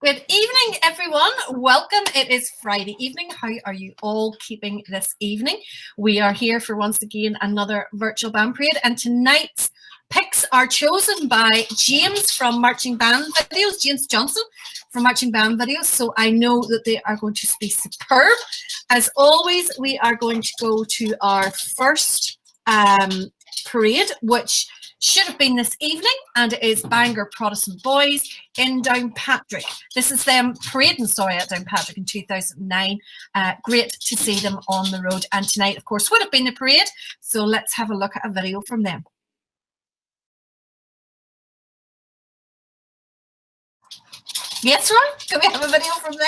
Good evening, everyone. Welcome. It is Friday evening. How are you all keeping this evening? We are here for once again another virtual band parade, and tonight's picks are chosen by James from Marching Band Videos, James Johnson from Marching Band Videos. So I know that they are going to be superb. As always, we are going to go to our first parade, which should have been this evening, and it is Bangor Protestant Boys in Downpatrick. This is them parading, at Downpatrick in 2009. Great to see them on the road, and tonight, of course, would have been the parade, so let's have a look at a video from them. Yes, Roy? Can we have a video from them?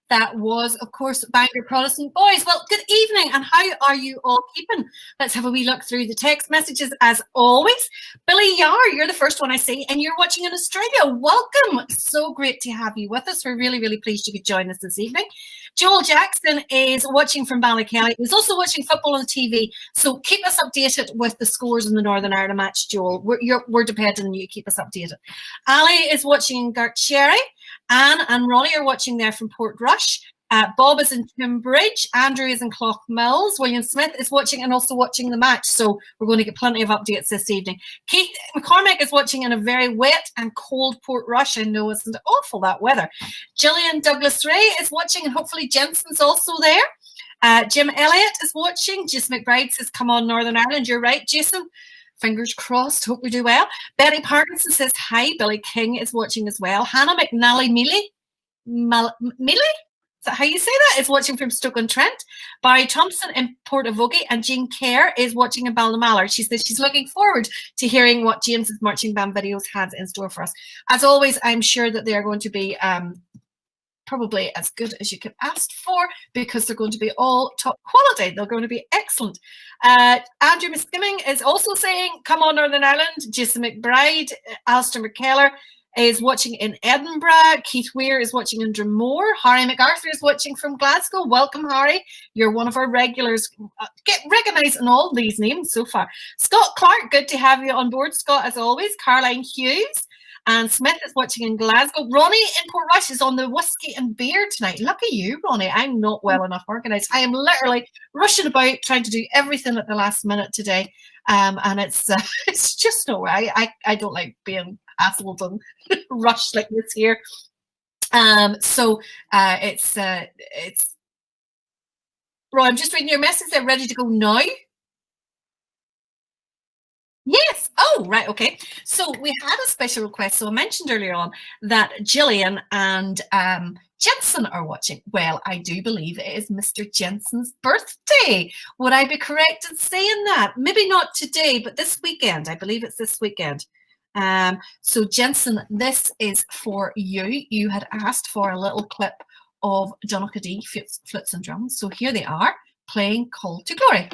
That was, of course, Bangor Protestant Boys. Well, good evening, and how are you all keeping? Let's have a wee look through the text messages as always. Billy Yar, you're the first one I see, and you're watching in Australia. Welcome. So great to have you with us. We're really, really pleased you could join us this evening. Joel Jackson is watching from Ballykelly. He's also watching football on the TV. So keep us updated with the scores in the Northern Ireland match, Joel. We're depending on you. Keep us updated. Ali is watching Gartcherry. Anne and Ronnie are watching there from Port Rush. Bob is in Timbridge. Andrew is in Clough Mills. William Smith is watching and also watching the match. So we're going to get plenty of updates this evening. Keith McCormick is watching in a very wet and cold Port Rush. I know, isn't it awful, that weather? Gillian Douglas Ray is watching, and hopefully Jensen's also there. Jim Elliott is watching. Jason McBride says, come on, Northern Ireland. You're right, Jason. Fingers crossed. Hope we do well. Betty Parkinson says hi. Billy King is watching as well. Hannah McNally Mealy? Is that how you say that? Is watching from Stoke-on-Trent. Barry Thompson in Portavogie, and Jean Kerr is watching in Ballinamallard. She says she's looking forward to hearing what James's Marching Band Videos has in store for us. As always, I'm sure that they are going to be probably as good as you could ask for, because they're going to be all top quality. They're going to be excellent. Andrew Miskimming is also saying, come on, Northern Ireland. Jason McBride, Alistair McKellar is watching in Edinburgh. Keith Weir is watching in Drumore. Harry MacArthur is watching from Glasgow. Welcome, Harry. You're one of our regulars. Get recognised in all these names so far. Scott Clark, good to have you on board, Scott, as always. Caroline Hughes. And Smith is watching in Glasgow. Ronnie in Port Rush is on the whiskey and beer tonight. Lucky you, Ronnie. I'm not well enough organised. I am literally rushing about trying to do everything at the last minute today. And it's just no way. I don't like being hassled and rushed like this here. So it's Roy, I'm just reading your message. They're ready to go now. Yes. Oh, right. Okay. So we had a special request. So I mentioned earlier on that Gillian and Jensen are watching. Well, I do believe it is Mr. Jensen's birthday. Would I be correct in saying that? Maybe not today, but this weekend. I believe it's this weekend. So Jensen, this is for you. You had asked for a little clip of Donaghadee flutes and drums. So here they are playing Call to Glory.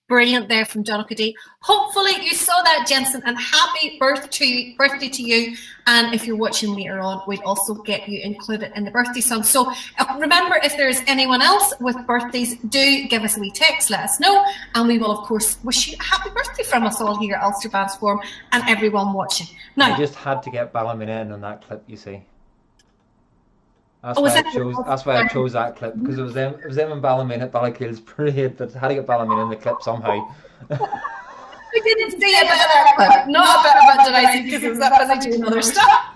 Brilliant there from Donaghadee. Hopefully you saw that, Jensen, and happy birthday to you. And if you're watching later on, we'd also get you included in the birthday song. So remember, if there's anyone else with birthdays, do give us a wee text, let us know. And we will, of course, wish you a happy birthday from us all here at Ulster Bands Forum and everyone watching. Now, I just had to get Ballymena in on that clip, you see. That's why I chose that clip, because it was them and Ballymena at Ballykill's parade that had to get Ballymena in the clip somehow. We didn't see a bit of that clip, not a bit of it, did I see, because it was that busy doing other stuff.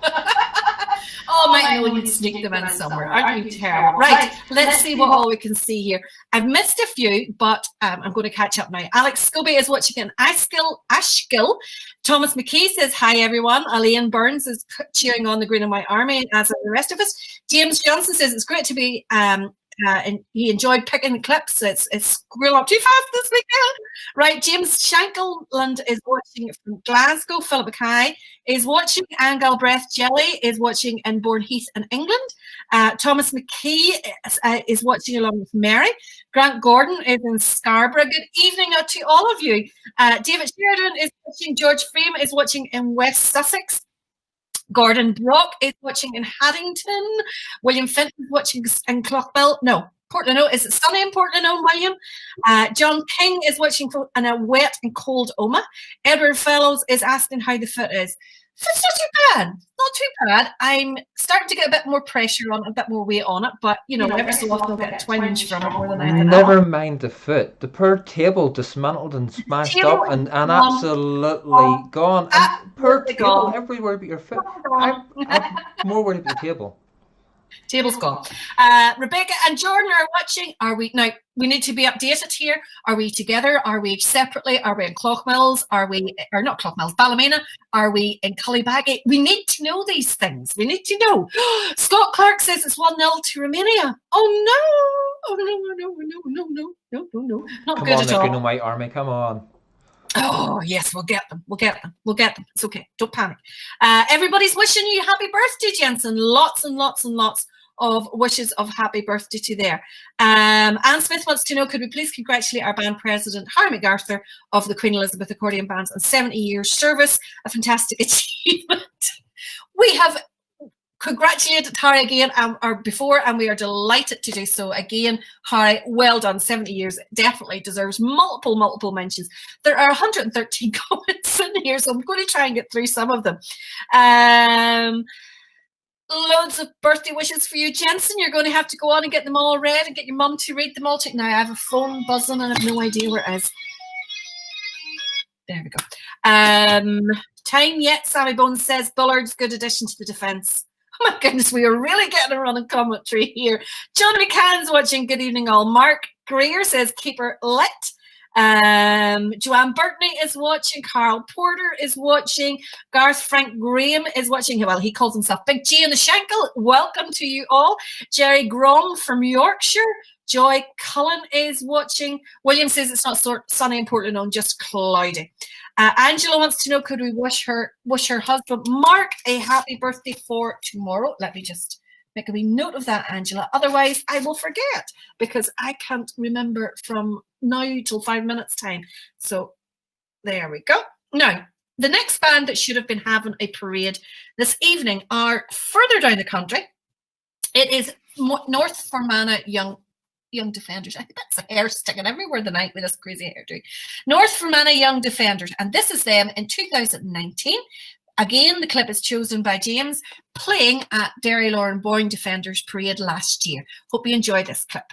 Oh, I know you'd sneak them in somewhere. Aren't you terrible? Right, let's see what all we can see here. I've missed a few, but I'm going to catch up now. Alex Scobie is watching in Ashgill. Thomas McKee says, hi, everyone. Elaine Burns is cheering on the Green and White Army, as are the rest of us. James Johnson says, it's great to be... and he enjoyed picking the clips. It's scroll up too fast this weekend. Right, James Shankeland is watching from Glasgow. Philip Mackay is watching. Anne Galbraith Jelly is watching in Bournemouth in England. Thomas McKee is watching along with Mary. Grant Gordon is in Scarborough. Good evening to all of you. David Sheridan is watching. George Frame is watching in West Sussex. Gordon Brock is watching in Haddington. William Fenton is watching in Clockbill. No, Portland. Is it sunny in Portland, William? John King is watching in a wet and cold Oma. Edward Fellows is asking how the foot is. It's not too bad. Not too bad. I'm starting to get a bit more pressure on it, a bit more weight on it, but every so often I'll get a twinge from it more than anything. Never mind the foot. The poor table dismantled and smashed up and absolutely gone. And poor table everywhere but your foot. I'm more worried about the table. Table's gone. Rebecca and Jordan are watching. Are we now? We need to be updated here. Are we together? Are we separately? Are we in Clough-Mills? Are we, or not Clough-Mills, Ballymena? Are we in Cullibaggy? We need to know these things. We need to know. Scott Clark says it's 1-0 to Romania. Oh no! Oh no! Not good at all. Come on, White Army. Come on. Oh yes, we'll get them. It's okay. Don't panic. Everybody's wishing you happy birthday, Jensen. Lots and lots and lots of wishes of happy birthday to there. Anne Smith wants to know, could we please congratulate our band president, Harry MacArthur of the Queen Elizabeth Accordion Bands on 70 years service, a fantastic achievement. We have congratulated Harry again before, and we are delighted to do so again. Harry, well done. 70 years definitely deserves multiple mentions. There are 113 comments in here, so I'm going to try and get through some of them. Loads of birthday wishes for you, Jensen. You're going to have to go on and get them all read and get your mum to read them all to you. Now I have a phone buzzing and I have no idea where it is. There we go. Time yet, Sammy Bones says Bullard's good addition to the defence. Oh my goodness, we are really getting a running commentary here. John McCann's watching. Good evening, all. Mark Greer says keeper lit. Joanne Burtney is watching. Carl Porter is watching. Garth Frank Graham is watching. Well, he calls himself Big G in the Shankill. Welcome to you all. Jerry Grom from Yorkshire. Joy Cullen is watching. William says it's not sunny in Portland, on just cloudy. Angela wants to know, could we wish her husband Mark a happy birthday for tomorrow? Let me just make a wee note of that, Angela. Otherwise, I will forget because I can't remember from now till 5 minutes time. So there we go. Now, the next band that should have been having a parade this evening are further down the country. It is North Fermanagh Young Defenders. I think that's a hair sticking everywhere tonight with this crazy hairdo. North Fermanagh Young Defenders, and this is them in 2019. Again, the clip is chosen by James, playing at Derry Lauren Boyne Defenders Parade last year. Hope you enjoy this clip.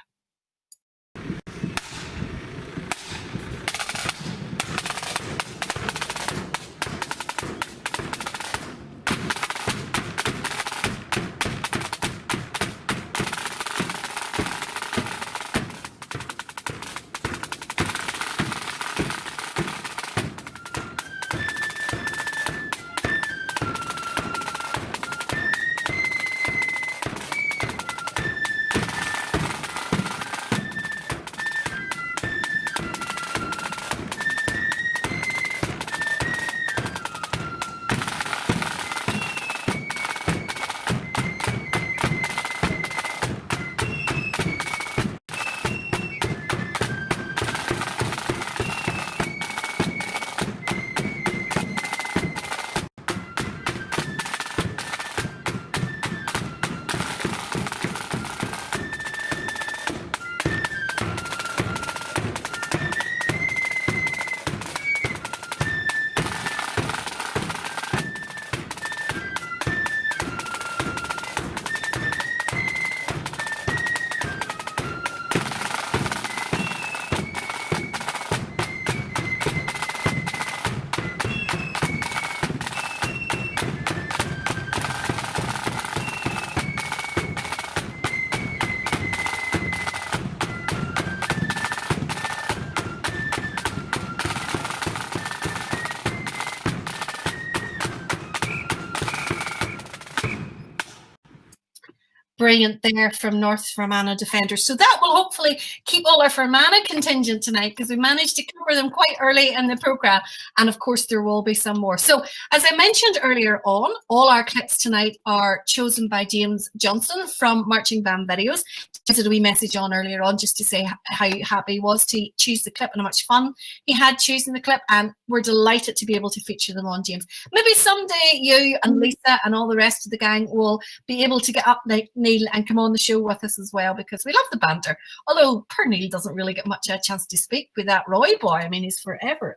Brilliant there from North Fermanagh Defenders. So that will hopefully keep all our Fermanagh contingent tonight because we managed to cover them quite early in the programme. And of course, there will be some more. So as I mentioned earlier on, all our clips tonight are chosen by James Johnson from Marching Band Videos. I did a wee message on earlier on just to say how happy he was to choose the clip and how much fun he had choosing the clip. And we're delighted to be able to feature them on, James. Maybe someday you and Lisa and all the rest of the gang will be able to get up naked Pernille and come on the show with us as well, because we love the banter. Although Pernille doesn't really get much a chance to speak with that Roy boy. I mean, he's forever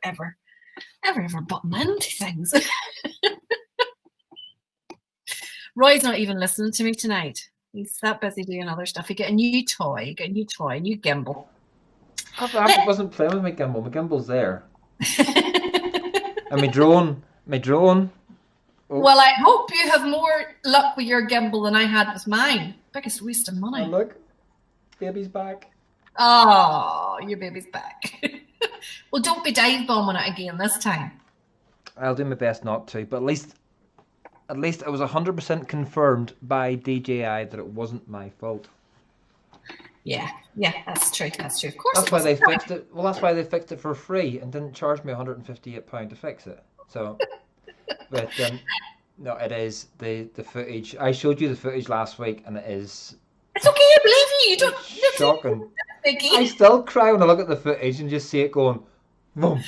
butting into things. Roy's not even listening to me tonight. He's that busy doing other stuff. He got a new toy, a new gimbal. I wasn't playing with my gimbal. My gimbal's there. And my drone. Oh. Well, I hope you have more luck with your gimbal than I had with mine. Biggest waste of money. Oh, look, baby's back. Oh, your baby's back. Well, don't be dive bombing it again this time. I'll do my best not to, but at least it was 100% confirmed by DJI that it wasn't my fault. Yeah, that's true. Of course. That's why they fixed it. Well, that's why they fixed it for free and didn't charge me £158 to fix it. So, but no, it is the footage. I showed you the footage last week, and it is. It's okay, I believe you. You don't. Shocking. I still cry when I look at the footage and just see it going, boom.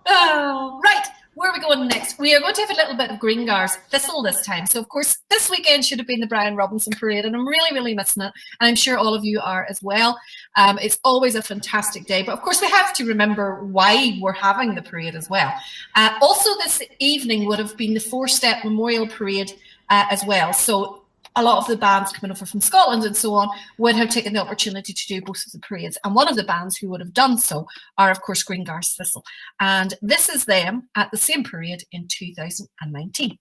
Oh, right. Where are we going next? We are going to have a little bit of Grengar's Thistle this time. So, of course, this weekend should have been the Brian Robinson Parade, and I'm really, really missing it. And I'm sure all of you are as well. It's always a fantastic day. But, of course, we have to remember why we're having the parade as well. Also, this evening would have been the Four-Step Memorial Parade as well. So, a lot of the bands coming over from Scotland and so on would have taken the opportunity to do both of the parades. And one of the bands who would have done so are, of course, Grengar's Thistle. And this is them at the same parade in 2019.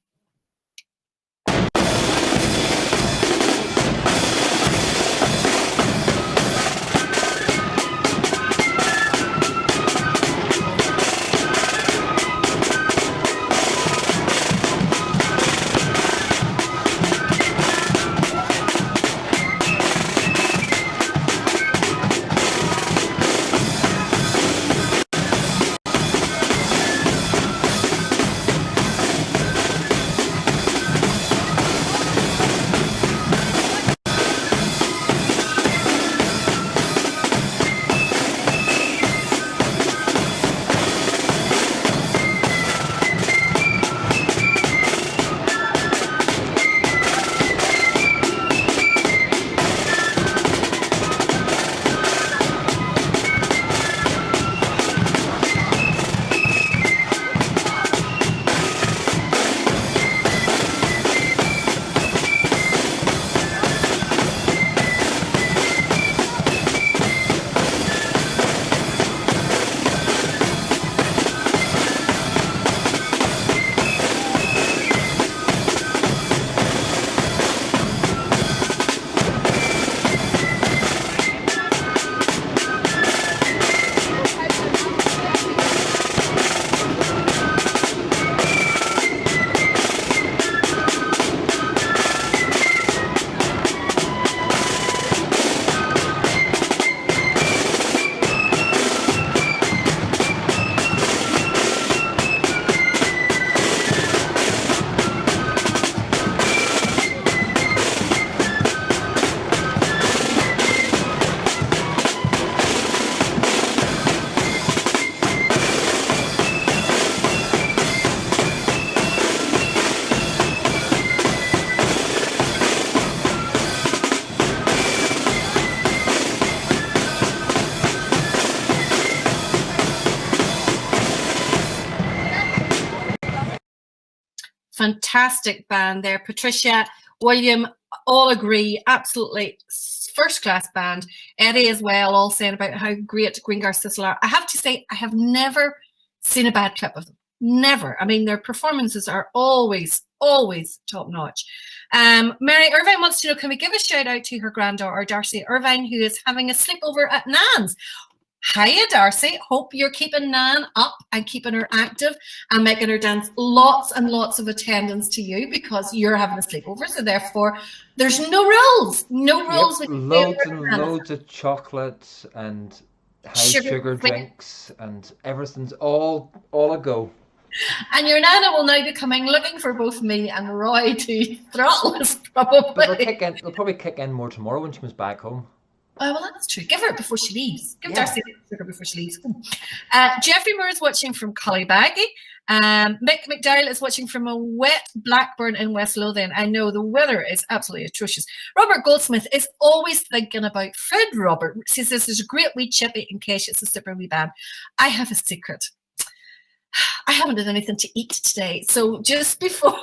Fantastic band there. Patricia, William, all agree. Absolutely first-class band. Eddie as well, all saying about how great Grengar's Thistle are. I have to say, I have never seen a bad clip of them. Never. I mean, their performances are always top-notch. Mary Irvine wants to know, can we give a shout-out to her granddaughter, Darcy Irvine, who is having a sleepover at Nan's? Hiya, Darcy. Hope you're keeping Nan up and keeping her active and making her dance. Lots and lots of attendance to you because you're having a sleepover. So therefore, there's no rules. No rules. Yep, loads and loads of chocolates and high sugar drinks and everything's all a go. And your Nana will now be coming looking for both me and Roy to throttle us, probably. But they'll probably kick in more tomorrow when she comes back home. Oh, well, that's true. Give her it before she leaves. Give Yeah. Darcy sugar before she leaves. Jeffrey Moore is watching from Cullibaggy. Mick McDowell is watching from a wet Blackburn in West Lothian. I know the weather is absolutely atrocious. Robert Goldsmith is always thinking about food, Robert. He says there's a great wee chippy in case it's a super wee band. I have a secret. I haven't had anything to eat today. So just before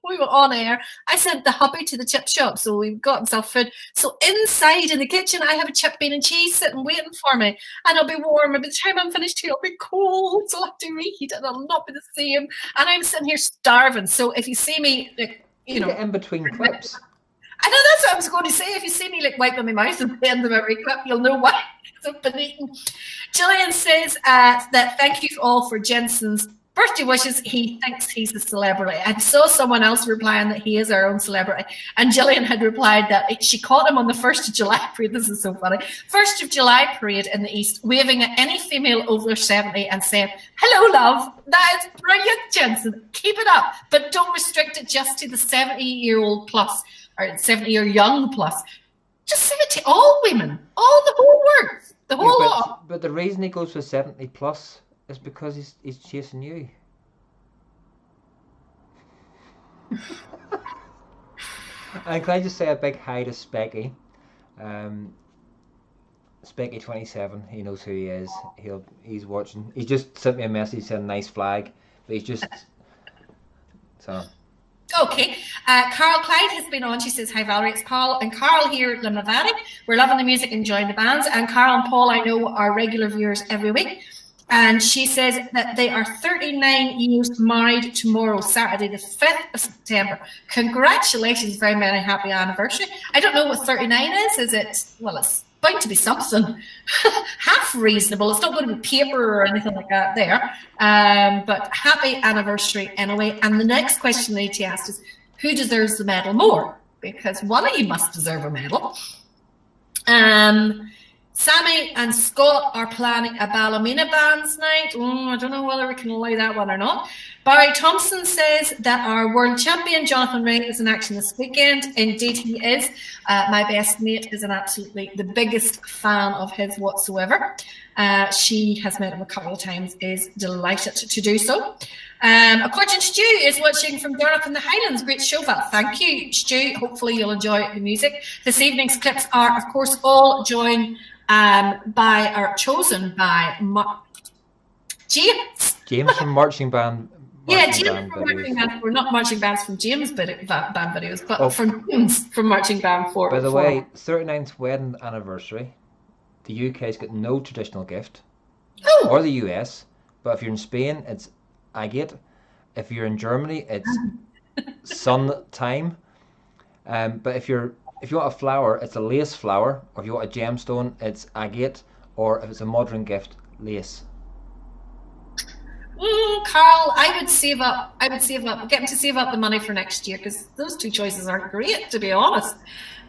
we were on air, I sent the hubby to the chip shop, so we got himself food. So inside in the kitchen, I have a chip, bean and cheese sitting waiting for me, and it'll be warm. And by the time I'm finished here, it'll be cold, so I'll have to reheat it, and it'll not be the same. And I'm sitting here starving. So if you see me, like, you know, get in between clips. I know that's what I was going to say. If you see me like wiping my mouth at the end of every clip, you'll know why. I've been eating. Gillian says that thank you all for Jensen's birthday wishes. He thinks he's a celebrity. I saw someone else replying that he is our own celebrity, and Gillian had replied that she caught him on the 1st of July parade. This is so funny. 1st of July parade in the East, waving at any female over 70 and saying, "Hello, love." That is brilliant, Jensen. Keep it up, but don't restrict it just to the 70-year-old plus or 70-year young plus. Just say it to all women, all the whole world, the whole lot. But the reason he goes for 70 plus is because he's chasing you. And can I just say a big hi to Specky? Specky27, he knows who he is. He's watching. He just sent me a message saying nice flag, but he's just so. Okay, Carol Clyde has been on. She says, "Hi Valerie, it's Paul and Carl here at Limavady. We're loving the music, enjoying the bands. And Carl and Paul, I know, are regular viewers every week. And she says that they are 39 years married tomorrow, Saturday, the 5th of September. Congratulations, very many happy anniversary. I don't know what 39 is. Is it, well, it's bound to be something half reasonable. It's not going to be paper or anything like that there. But happy anniversary anyway. And the next question they need to ask is, who deserves the medal more? Because one of you must deserve a medal. Sammy and Scott are planning a Ballymena Bands night. I don't know whether we can allow that one or not. Barry Thompson says that our world champion Jonathan Ring is in action this weekend. Indeed he is. My best mate is absolutely the biggest fan of his whatsoever. She has met him a couple of times, is delighted to do so. According Stu is watching from Durrock in the Highlands. Great show, Val. Thank you, Stu. Hopefully you'll enjoy the music. This evening's clips are, of course, all joined chosen by James. James from Marching Band. James from Marching Band. We're not marching bands from James band videos, but from James from Marching Band for. By the way, 39th wedding anniversary. The UK's got no traditional gift, or the US. But if you're in Spain, it's agate. If you're in Germany, it's sun time. But if you want a flower, it's a lace flower, or if you want a gemstone, it's agate, or if it's a modern gift, lace. Carl, I would save up. Get him to save up the money for next year, because those two choices aren't great, to be honest.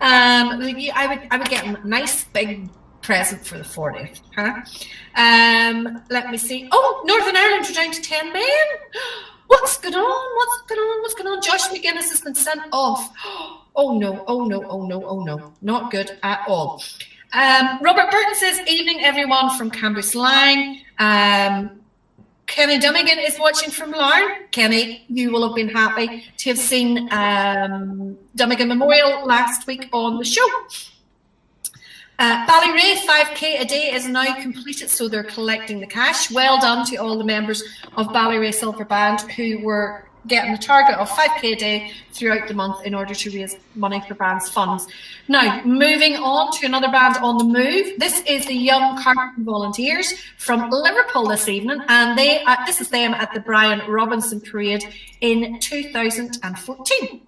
I would get him a nice big present for the 40th. Let me see. Oh, Northern Ireland are down to 10 men. What's going on? Josh McGuinness has been sent off. Oh no. Not good at all. Robert Burton says, evening everyone from Cambuslang. Kenny Dummigan is watching from Larne. Kenny, you will have been happy to have seen Dummigan Memorial last week on the show. Ballyrea 5k a day is now completed, so they're collecting the cash. Well done to all the members of Ballyrea Silver Band who were getting a target of 5k a day throughout the month in order to raise money for band's funds. Now, moving on to another band on the move. This is the Young Carlton Volunteers from Liverpool this evening, and this is them at the Brian Robinson Parade in 2014.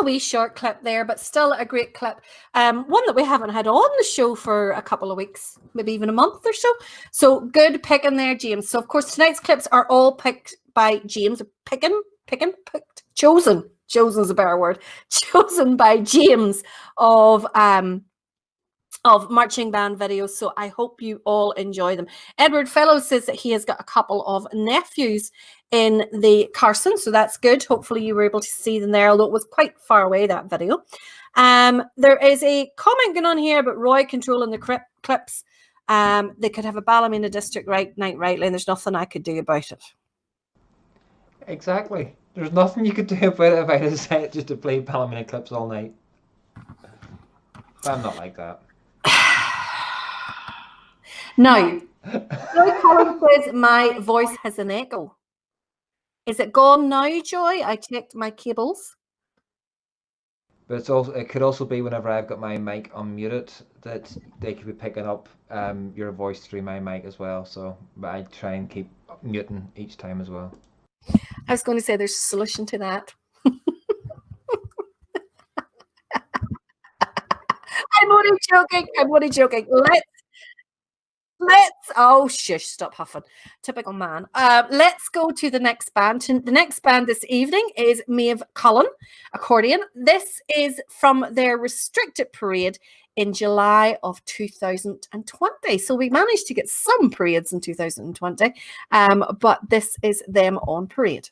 a wee short clip there, but still a great clip. One that we haven't had on the show for a couple of weeks, maybe even a month or so. So good picking there, James. So of course tonight's clips are all picked by James. Picked, chosen. Chosen's a better word. Chosen by James of marching band videos. So I hope you all enjoy them. Edward Fellows says that he has got a couple of nephews in the Carson, so that's good. Hopefully you were able to see them there, although it was quite far away, that video. There is a comment going on here about Roy controlling the clips. They could have a Ballymena District night rightly, and there's nothing I could do about it. Exactly. There's nothing you could do about it if I decided just to play Ballymena clips all night. But I'm not like that. Now, Joy Collins says my voice has an echo. Is it gone now, Joy? I checked my cables. But it could also be whenever I've got my mic unmuted that they could be picking up your voice through my mic as well. So I try and keep muting each time as well. I was going to say there's a solution to that. I'm only joking. Let's oh shush, stop huffing. Typical man. Let's go to the next band. The next band this evening is Maeve Cullen accordion. This is from their restricted parade in July of 2020. So we managed to get some parades in 2020, but this is them on parade.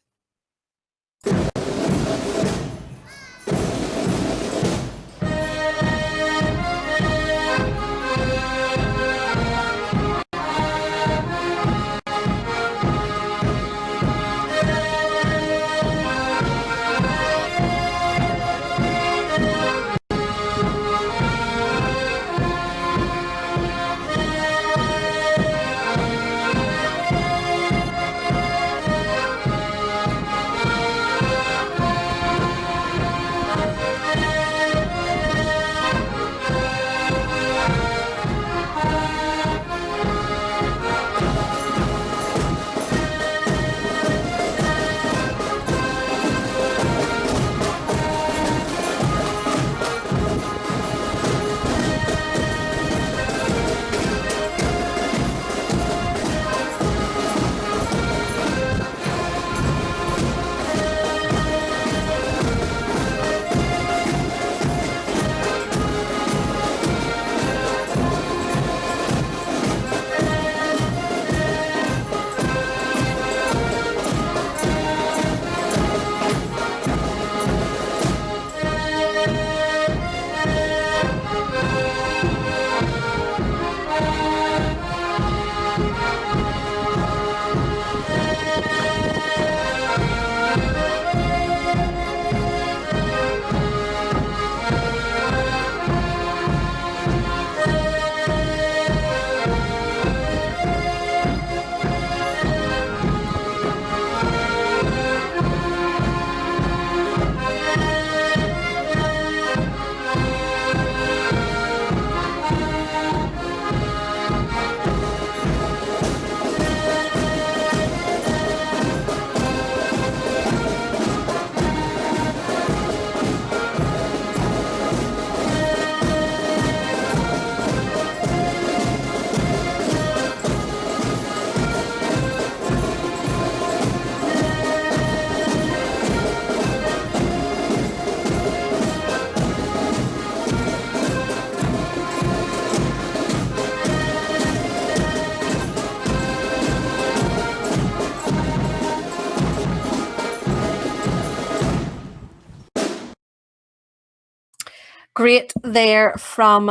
Great there from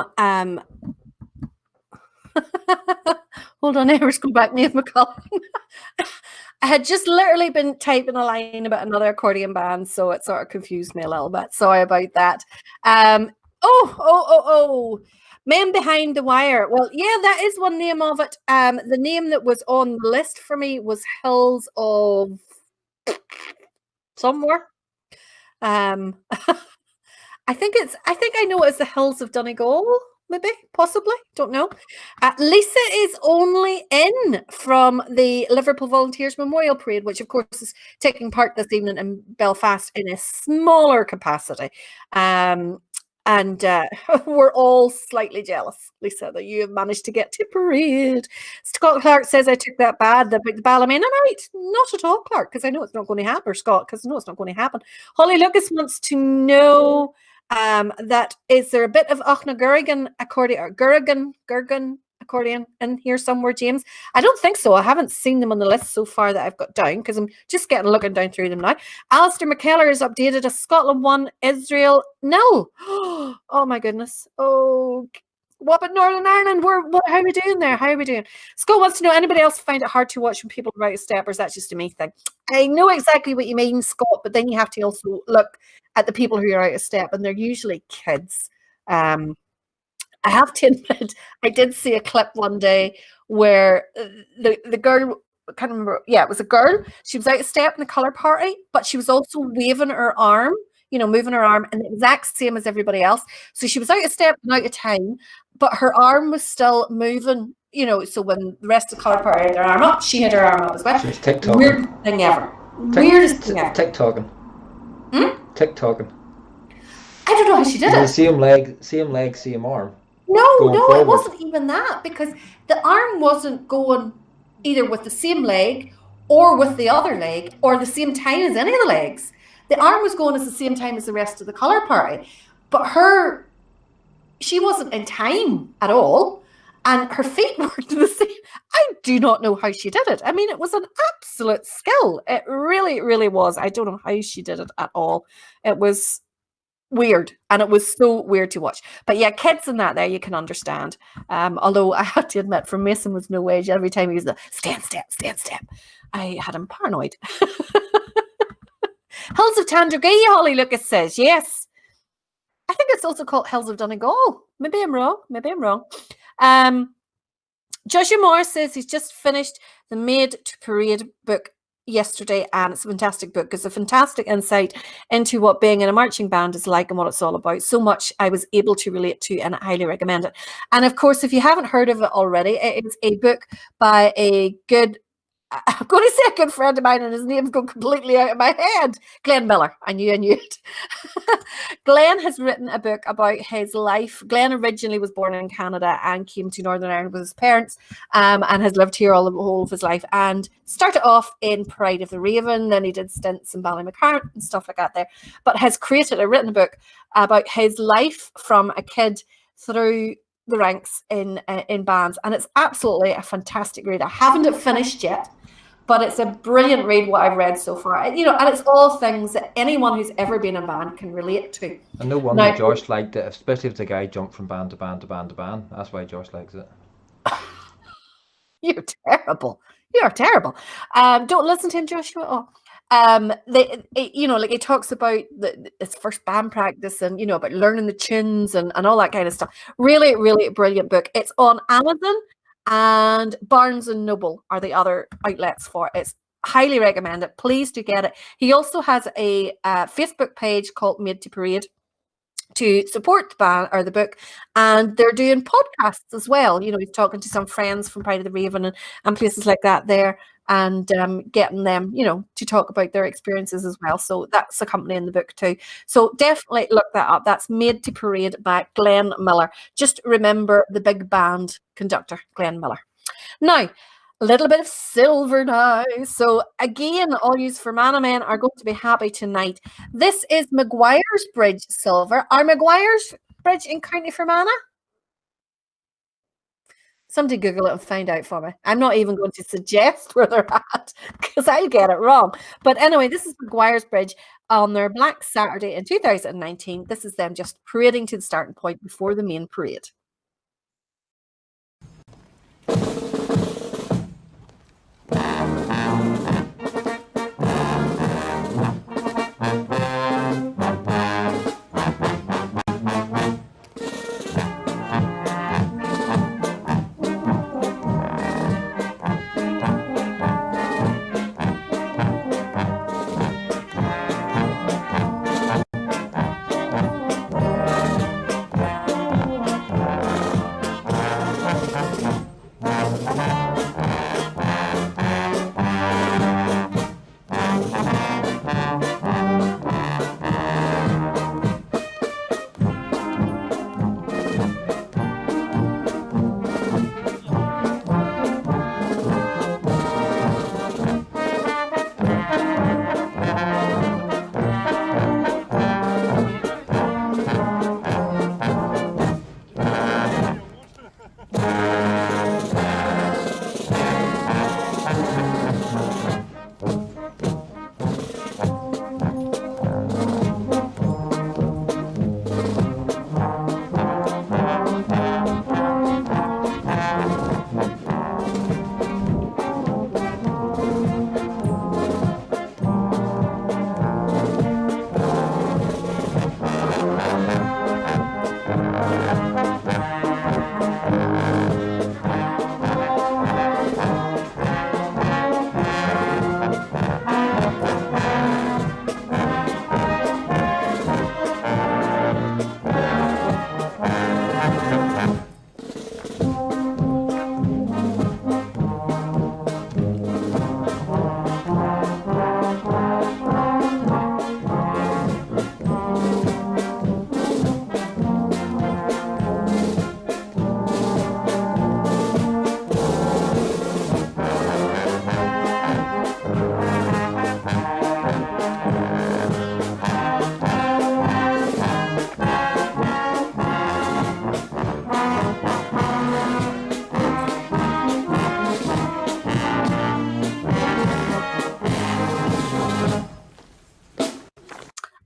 hold on, let's go back. Maeve McCullen. I had just literally been typing a line about another accordion band, so it sort of confused me a little bit. Sorry about that. Men Behind the Wire. Well, yeah, that is one name of it. The name that was on the list for me was Hills of somewhere. I think I know it as the Hills of Donegal. maybe, possibly, don't know. Lisa is only in from the Liverpool Volunteers Memorial Parade, which of course is taking part this evening in Belfast in a smaller capacity. And we're all slightly jealous, Lisa, that you have managed to get to parade. Scott Clark says I took that bad, the Ballymena night. Not at all, Clark, because I know it's not going to happen, or Scott, because I know it's not going to happen. Holly Lucas wants to know that is there a bit of Achna Gurrigan accordion in here somewhere, James? I don't think so. I haven't seen them on the list so far that I've got down, because I'm just looking down through them now. Alistair McKellar has updated as Scotland 1, Israel 0. Oh my goodness. Oh, what about Northern Ireland? How are we doing there? How are we doing? Scott wants to know, anybody else find it hard to watch when people are out of step, or is that just a me thing? I know exactly what you mean, Scott, but then you have to also look at the people who are out of step, and they're usually kids. I have to admit, I did see a clip one day where the girl, I can't remember, yeah, it was a girl. She was out of step in the colour party, but she was also waving her arm, moving her arm in the exact same as everybody else. So she was out of step and out of time, but her arm was still moving, so when the rest of the colour party had their arm up, she had her arm up as well. She's TikToking. Weirdest thing ever. Weirdest thing ever. TikToking. TikToking. I don't know how she did it. Same leg, same arm. No, it wasn't even that, because the arm wasn't going either with the same leg or with the other leg or the same time as any of the legs. The arm was going at the same time as the rest of the colour party, but she wasn't in time at all, and her feet weren't the same. I do not know how she did it. I mean, it was an absolute skill. It really, really was. I don't know how she did it at all. It was weird, and it was so weird to watch. But yeah, kids and that there you can understand. Although I have to admit, for Mason was no age. Every time he was the stand step, I had him paranoid. Hills of Tandragee, Holly Lucas says yes. I think it's also called Hills of Donegal. Maybe I'm wrong. Joshua Moore says he's just finished the Made to Parade book yesterday, and it's a fantastic book. It's a fantastic insight into what being in a marching band is like and what it's all about. So much I was able to relate to, and I highly recommend it. And of course, if you haven't heard of it already, it is a book by I'm going to say a good friend of mine, and his name's going completely out of my head. Glenn Miller. I knew it. Glenn has written a book about his life. Glenn originally was born in Canada and came to Northern Ireland with his parents, and has lived here the whole of his life, and started off in Pride of the Raven. Then he did stints in Ballymacarrt and stuff like that there, but has written a book about his life from a kid through the ranks in bands, and it's absolutely a fantastic read. I haven't finished yet, but it's a brilliant read, what I've read so far. And it's all things that anyone who's ever been in a band can relate to. And no wonder Josh liked it, especially if the guy jumped from band to band to band to band. That's why Josh likes it. You're terrible. Don't listen to him, Joshua. He talks about his first band practice, and about learning the tunes and all that kind of stuff. Really, really brilliant book. It's on Amazon, and Barnes and Noble are the other outlets for it. It's highly recommended. Please do get it. He also has a Facebook page called Made to Parade to support the band or the book, and they're doing podcasts as well. He's talking to some friends from Pride of the Raven and places like that there, and getting them, to talk about their experiences as well. So that's accompanying the book too. So definitely look that up. That's Made to Parade by Glenn Miller. Just remember the big band conductor, Glenn Miller. Now, a little bit of silver now. So again, all yous Fermanagh men are going to be happy tonight. This is Maguire's Bridge silver. Are Maguire's Bridge in County Fermanagh? Somebody Google it and find out for me. I'm not even going to suggest where they're at, because I'll get it wrong. But anyway, this is Maguire's Bridge on their Black Saturday in 2019. This is them just parading to the starting point before the main parade.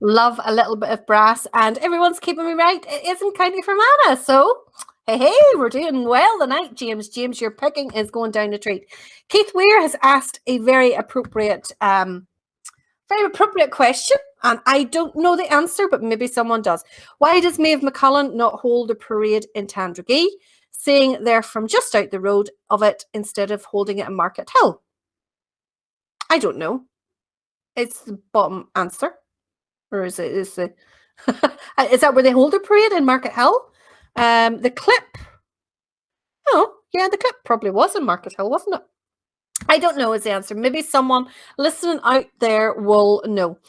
Love a little bit of brass, and everyone's keeping me right. It isn't County Fermanagh, so hey, we're doing well tonight, James. James, your picking is going down a treat. Keith Weir has asked a very appropriate question, and I don't know the answer, but maybe someone does. Why does Maeve McCullen not hold a parade in Tandragee, saying they're from just out the road of it instead of holding it in Market Hill? I don't know. It's the bottom answer. Or is that where they hold a parade in Market Hill? The clip. Oh, yeah, the clip probably was in Market Hill, wasn't it? I don't know is the answer. Maybe someone listening out there will know.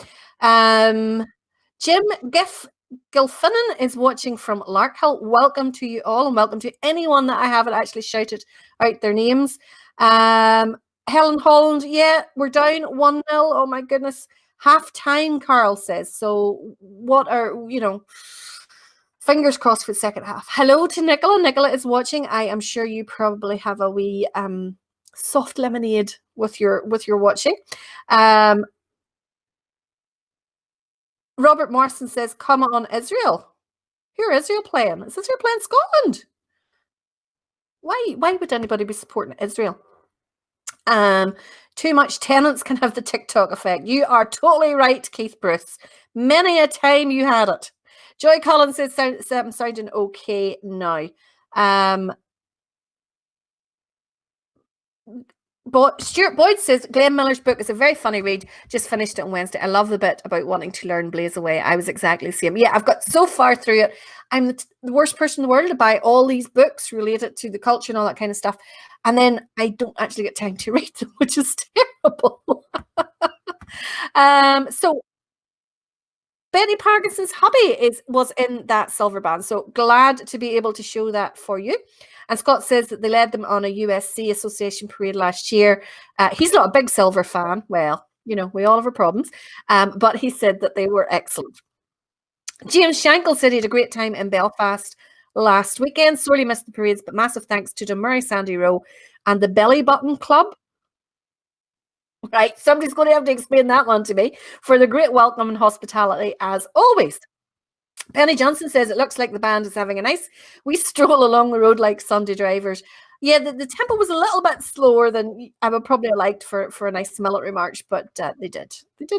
Jim Gilfinnan is watching from Larkhill. Welcome to you all, and welcome to anyone that I haven't actually shouted out their names. Helen Holland, yeah, we're down 1-0. Oh my goodness. Half time, Carl says. So what are, fingers crossed for the second half. Hello to Nicola. Nicola is watching. I am sure you probably have a wee soft lemonade with your watching. Robert Morrison says, come on, Israel. Who are Israel playing? Is Israel playing Scotland? Why would anybody be supporting Israel? Too much tenants can have the TikTok effect. You are totally right, Keith Bruce. Many a time you had it. Joy Collins says, I'm sounding okay now. But Stuart Boyd says, Glenn Miller's book is a very funny read. Just finished it on Wednesday. I love the bit about wanting to learn Blaze Away. I was exactly the same. Yeah, I've got so far through it. I'm the worst person in the world to buy all these books related to the culture and all that kind of stuff. And then I don't actually get time to read them, which is terrible. So Betty Parkinson's hubby was in that silver band. So glad to be able to show that for you. And Scott says that they led them on a USC Association parade last year. He's not a big silver fan. Well, we all have our problems. But he said that they were excellent. James Shankle said he had a great time in Belfast last weekend. Sorely missed the parades, but massive thanks to Dunmurray, Sandy Row, and the Belly Button Club. Right, somebody's going to have to explain that one to me. For the great welcome and hospitality, as always. Penny Johnson says it looks like the band is having a nice wee stroll along the road like Sunday drivers. Yeah, the tempo was a little bit slower than I would probably have liked for a nice military march, but they did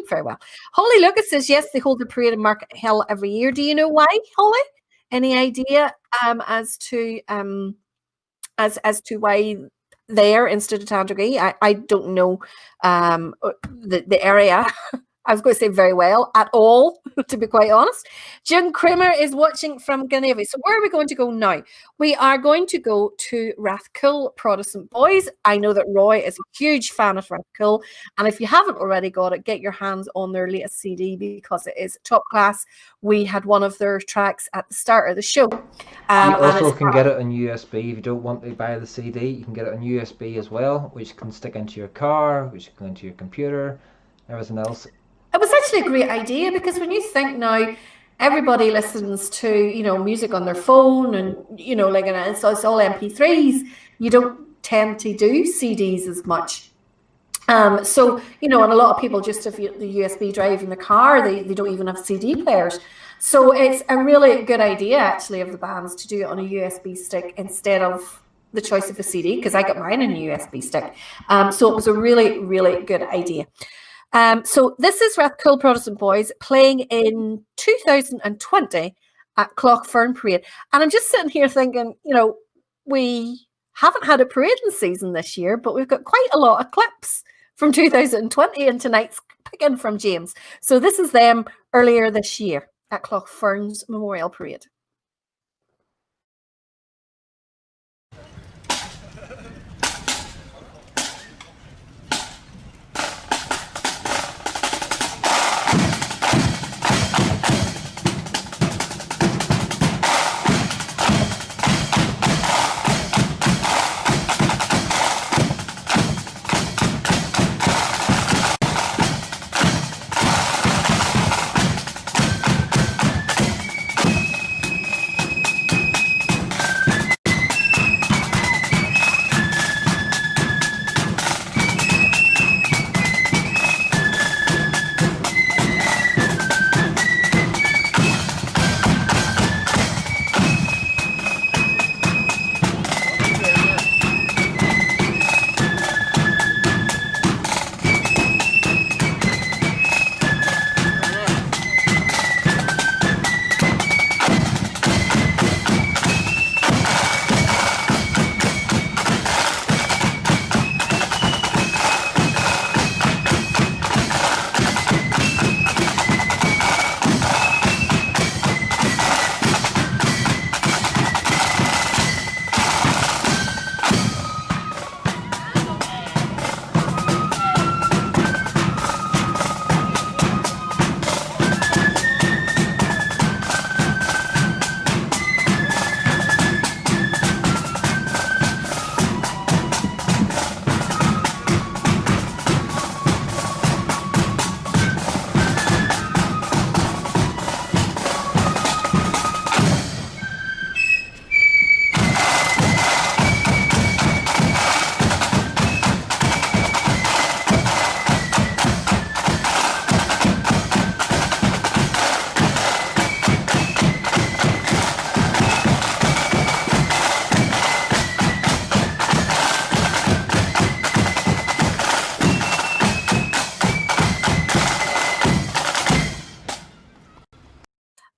very well. Holly Lucas says yes, they hold the parade in Market Hill every year. Do you know why, Holly? Any idea as to why there instead of Tandragee? I don't know the area. I was going to say very well at all, to be quite honest. Jim Kramer is watching from Glenavy. So where are we going to go now? We are going to go to Rathcoole Protestant Boys. I know that Roy is a huge fan of Rathcoole. And if you haven't already got it, get your hands on their latest CD because it is top class. We had one of their tracks at the start of the show. You also can get it on USB. If you don't want to buy the CD, you can get it on USB as well, which can stick into your car, which can go into your computer, everything else. It was actually a great idea because when you think now, everybody listens to, music on their phone and, it's all MP3s. You don't tend to do CDs as much. So, and a lot of people just have the USB drive in the car. They don't even have CD players. So it's a really good idea, actually, of the bands to do it on a USB stick instead of the choice of a CD, because I got mine in a USB stick. So it was a really, really good idea. So this is Rathcoole Protestant Boys playing in 2020 at Clough-Fern Parade. And I'm just sitting here thinking, we haven't had a parading season this year, but we've got quite a lot of clips from 2020 and tonight's picking from James. So this is them earlier this year at Clough-Fern's Memorial Parade.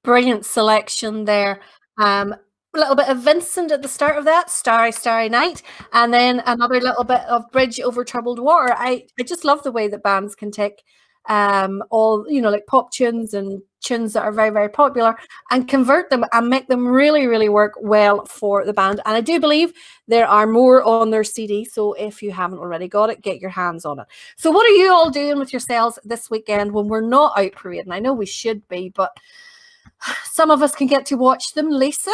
Brilliant selection there. A little bit of Vincent at the start of that, Starry, Starry Night, and then another little bit of Bridge Over Troubled Water. I just love the way that bands can take all, like pop tunes and tunes that are very, very popular and convert them and make them really, really work well for the band. And I do believe there are more on their CD. So if you haven't already got it, get your hands on it. So what are you all doing with yourselves this weekend when we're not out parading? I know we should be, but some of us can get to watch them, Lisa,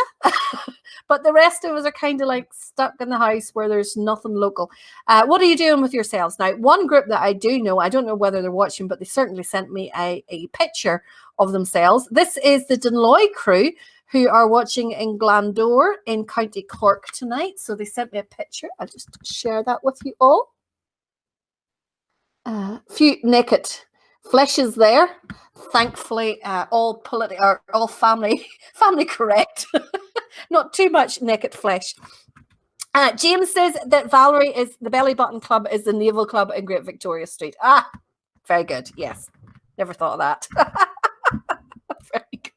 but the rest of us are kind of like stuck in the house where there's nothing local. What are you doing with yourselves? Now, one group that I do know, I don't know whether they're watching, but they certainly sent me a picture of themselves. This is the Dunloy crew who are watching in Glandore in County Cork tonight. So they sent me a picture. I'll just share that with you all. Few naked fleshes there. Thankfully, all family correct. Not too much naked flesh. James says that Valerie is the Belly Button Club is the Naval Club in Great Victoria Street. Very good. Yes, never thought of that. Very good.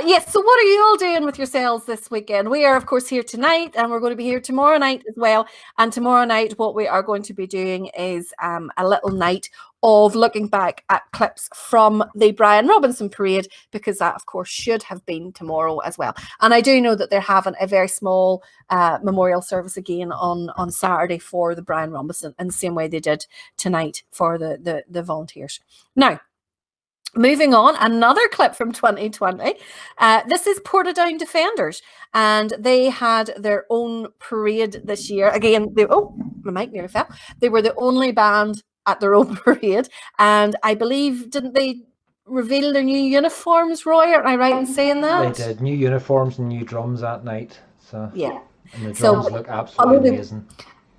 Yes, so what are you all doing with yourselves this weekend? We are, of course, here tonight, and we're going to be here tomorrow night as well. And tomorrow night, what we are going to be doing is a little night of looking back at clips from the Brian Robinson Parade, because that, of course, should have been tomorrow as well. And I do know that they're having a very small memorial service again on Saturday for the Brian Robinson, in the same way they did tonight for the volunteers. Now, moving on, another clip from 2020. This is Portadown Defenders, and they had their own parade this year. Again, my mic nearly fell. They were the only band at their own parade, and I believe, didn't they reveal their new uniforms, Roy? Am I right in saying that? They did new uniforms and new drums that night. So yeah, and the drums look absolutely amazing.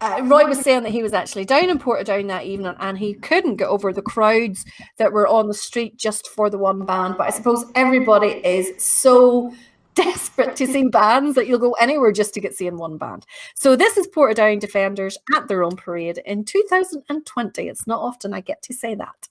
Roy was saying that he was actually down in Portadown that evening, and he couldn't get over the crowds that were on the street just for the one band. But I suppose everybody is so desperate to see bands that you'll go anywhere just to get seeing one band. So this is Portadown Defenders at their own parade in 2020. It's not often I get to say that.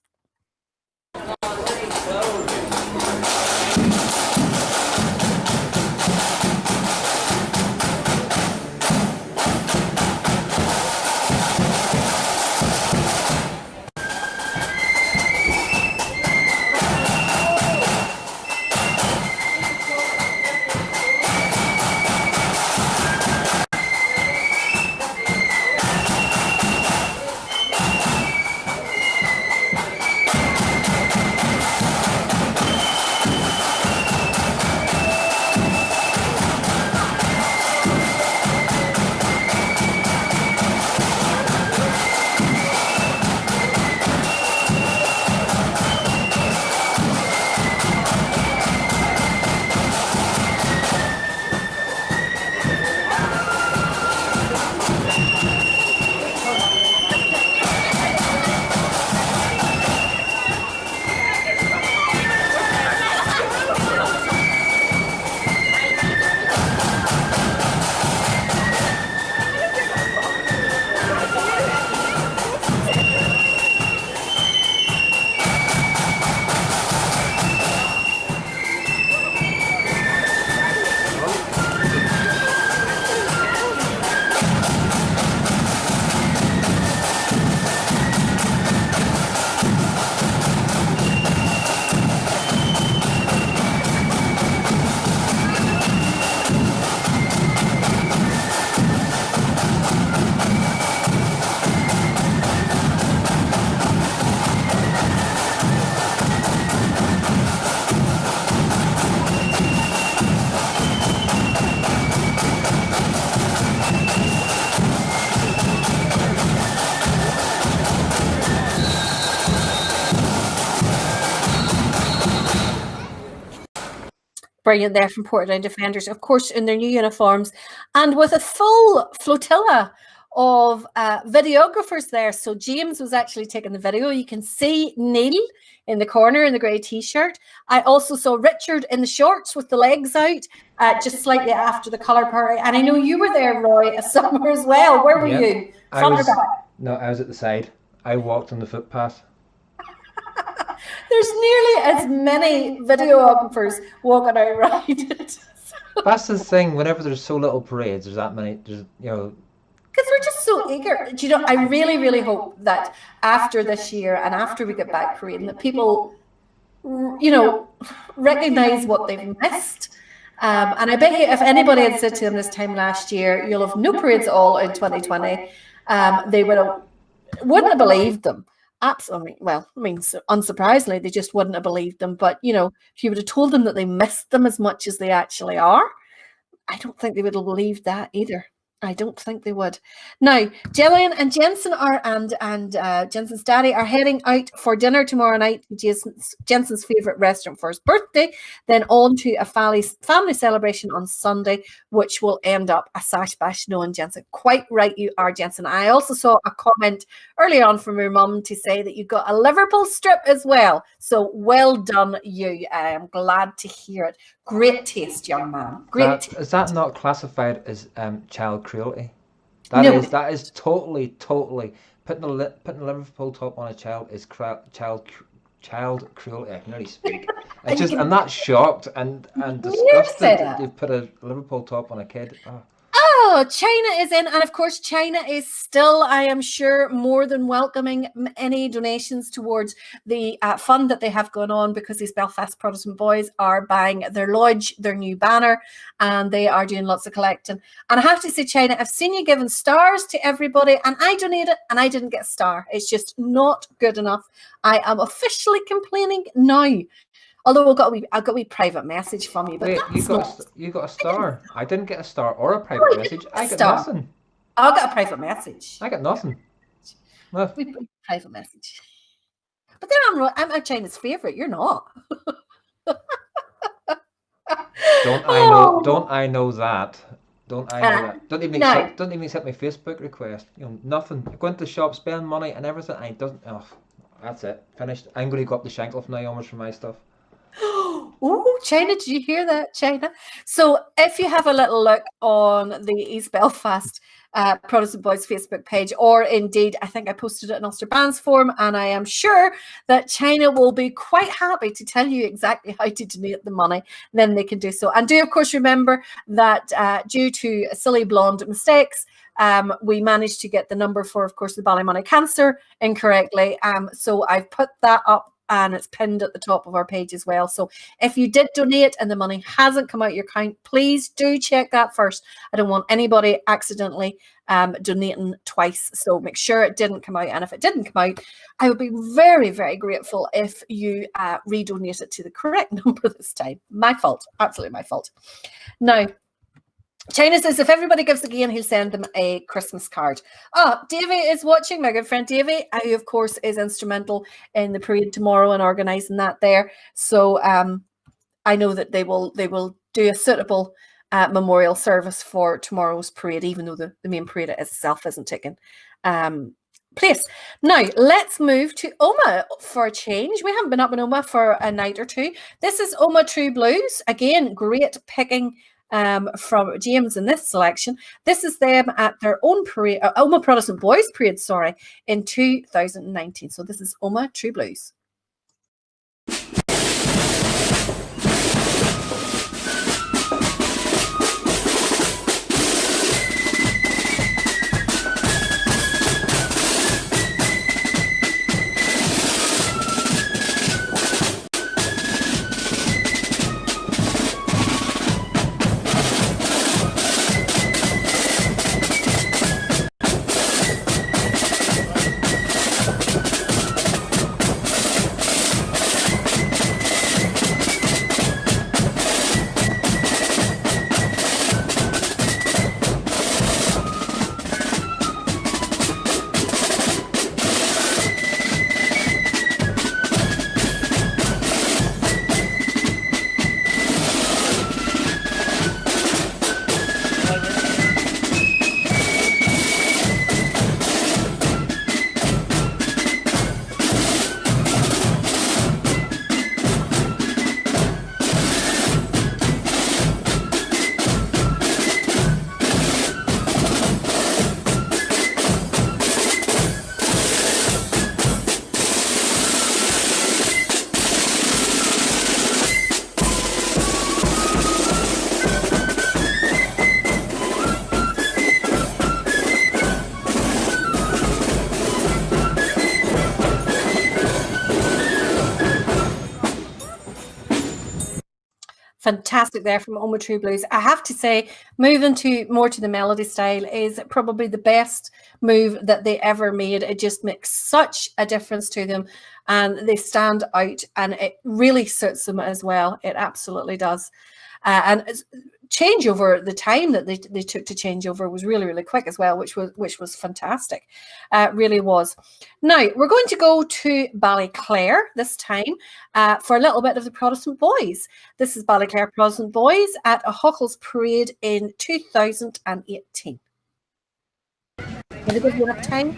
Brilliant there from Portadown Defenders, of course, in their new uniforms and with a full flotilla of videographers there. So James was actually taking the video. You can see Neil in the corner in the grey t-shirt. I also saw Richard in the shorts with the legs out, just slightly after the colour party. And I know you were there, Roy, a summer as well. Where were you? I was at the side. I walked on the footpath. There's nearly as many videographers walking around it. That's the thing. Whenever there's so little parades, there's that many. There's Because we're just so eager. Do you know, I really, really hope that after this year and after we get back parading, that people, recognize what they've missed. And I bet you if anybody had said to them this time last year, you'll have no parades at all in 2020, they wouldn't have believed them. Absolutely. Well, I mean, unsurprisingly, they just wouldn't have believed them. But, if you would have told them that they missed them as much as they actually are, I don't think they would have believed that either. I don't think they would. Now, Jillian and Jensen and Jensen's daddy are heading out for dinner tomorrow night to Jensen's favourite restaurant for his birthday, then on to a family celebration on Sunday, which will end up a sash bash. Knowing Jensen, quite right you are, Jensen. I also saw a comment earlier on from your mum to say that you got a Liverpool strip as well. So well done, you. I am glad to hear it. Great taste, young man. Great taste. Is that not classified as child cruelty? No. That is totally putting a Liverpool top on a child is child cruelty. I can nearly speak. I'm not shocked and disgusted that they've put a Liverpool top on a kid. Oh, China is in, and of course China is still, I am sure, more than welcoming any donations towards the fund that they have going on, because these Belfast Protestant boys are buying their lodge, their new banner, and they are doing lots of collecting. And I have to say, China, I've seen you giving stars to everybody, and I donated and I didn't get a star. It's just not good enough. I am officially complaining now. Although I got a wee private message from you, but wait, you got a star. I didn't get a star or a private message. I got nothing. I got a private message. I got nothing. Well, private message. But then I'm China's favourite. You're not. Don't I know that? Don't Don't even accept my Facebook request. Nothing. I go into the shop, spend money and everything. That's it. Finished. I'm going to go up the Shankliffe now onwards for my stuff. Oh, China, did you hear that, China? So if you have a little look on the East Belfast Protestant Boys Facebook page, or indeed, I think I posted it in Ulster Bands forum, and I am sure that China will be quite happy to tell you exactly how to donate the money, then they can do so. And do, of course, remember that due to silly blonde mistakes, we managed to get the number for, of course, the Ballymoney Cancer incorrectly. So I've put that up, and it's pinned at the top of our page as well. So if you did donate and the money hasn't come out your account, please do check that first. I don't want anybody accidentally donating twice. So make sure it didn't come out. And if it didn't come out, I would be very, very grateful if you redonate it to the correct number this time. My fault. Absolutely my fault. Now, China says if everybody gives again, he'll send them a Christmas card. Davy is watching, my good friend Davy, who of course is instrumental in the parade tomorrow and organising that there. So I know that they will do a suitable memorial service for tomorrow's parade, even though the main parade itself isn't taking place. Now let's move to Omagh for a change. We haven't been up in Omagh for a night or two. This is Omagh True Blues. Again, great picking from James in this selection. This is them at their own parade, Omagh Protestant Boys Parade, in 2019. So this is Omagh True Blues. Fantastic there from Oma True Blues. I have to say, moving to more to the melody style is probably the best move that they ever made. It just makes such a difference to them, and they stand out, and it really suits them as well. It absolutely does. And changeover, the time that they took to change over was really, really quick as well, which was fantastic. Really was. Now we're going to go to Ballyclare this time for a little bit of the Protestant Boys. This is Ballyclare Protestant Boys at a Huckles Parade in 2018. Did it give you enough time?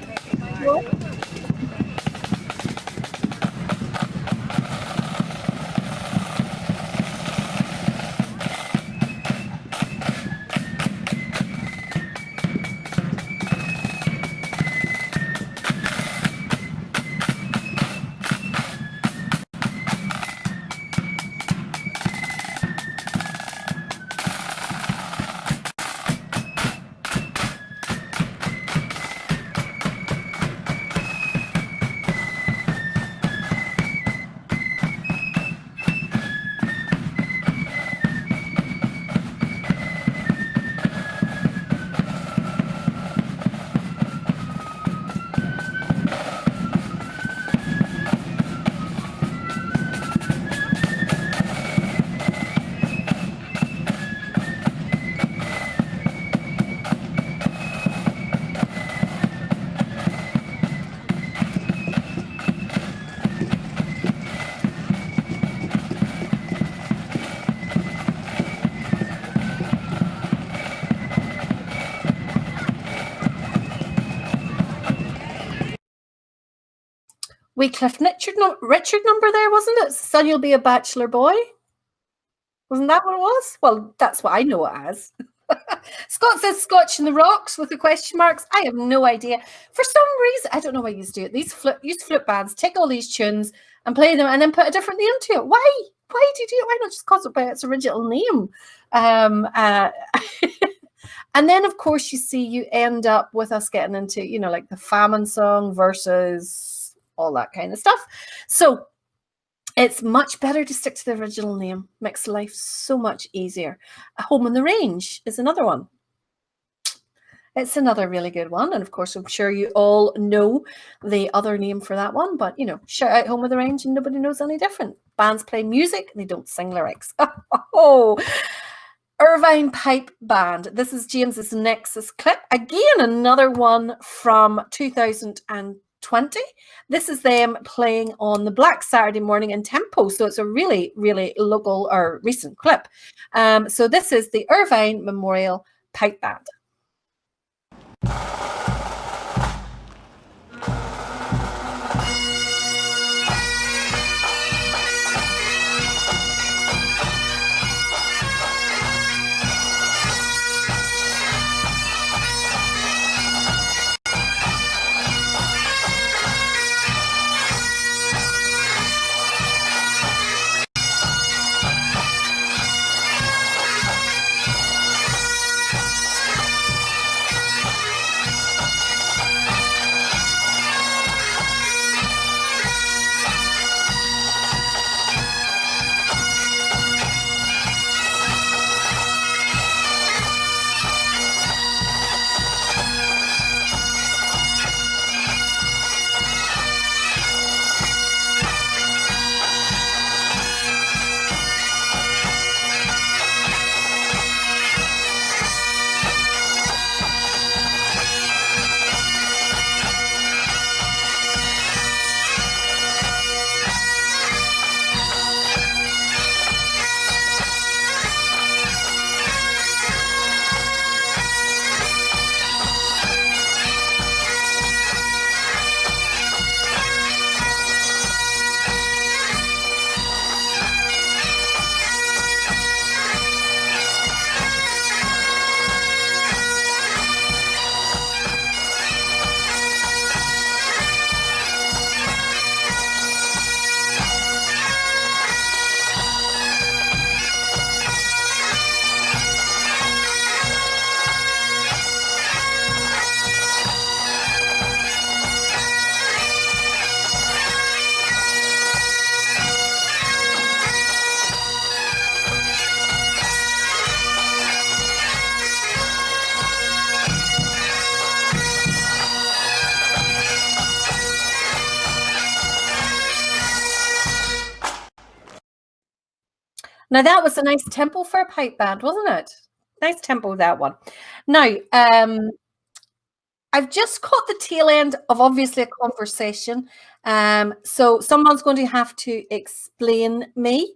Wycliffe Richard number there, wasn't it? Son, you'll be a bachelor boy. Wasn't that what it was? Well, that's what I know it as. Scott says Scotch in the Rocks with the question marks. I have no idea. For some reason, I don't know why you do it. These flip bands take all these tunes and play them and then put a different name to it. Why? Why do you do it? Why not just call it by its original name? And then, of course, you see you end up with us getting into, like the famine song versus all that kind of stuff. So it's much better to stick to the original name. Makes life so much easier. Home on the Range is another one. It's another really good one. And of course, I'm sure you all know the other name for that one. But, shout out Home of the Range and nobody knows any different. Bands play music. They don't sing lyrics. Oh, Irvine Pipe Band. This is James's Nexus clip. Again, another one from 2020. This is them playing on the Black Saturday Morning in Tempo. So it's a really, really local or recent clip. So this is the Irvine Memorial Pipe Band. Now that was a nice tempo for a pipe band, wasn't it? Nice tempo, that one. Now, I've just caught the tail end of obviously a conversation. So someone's going to have to explain me.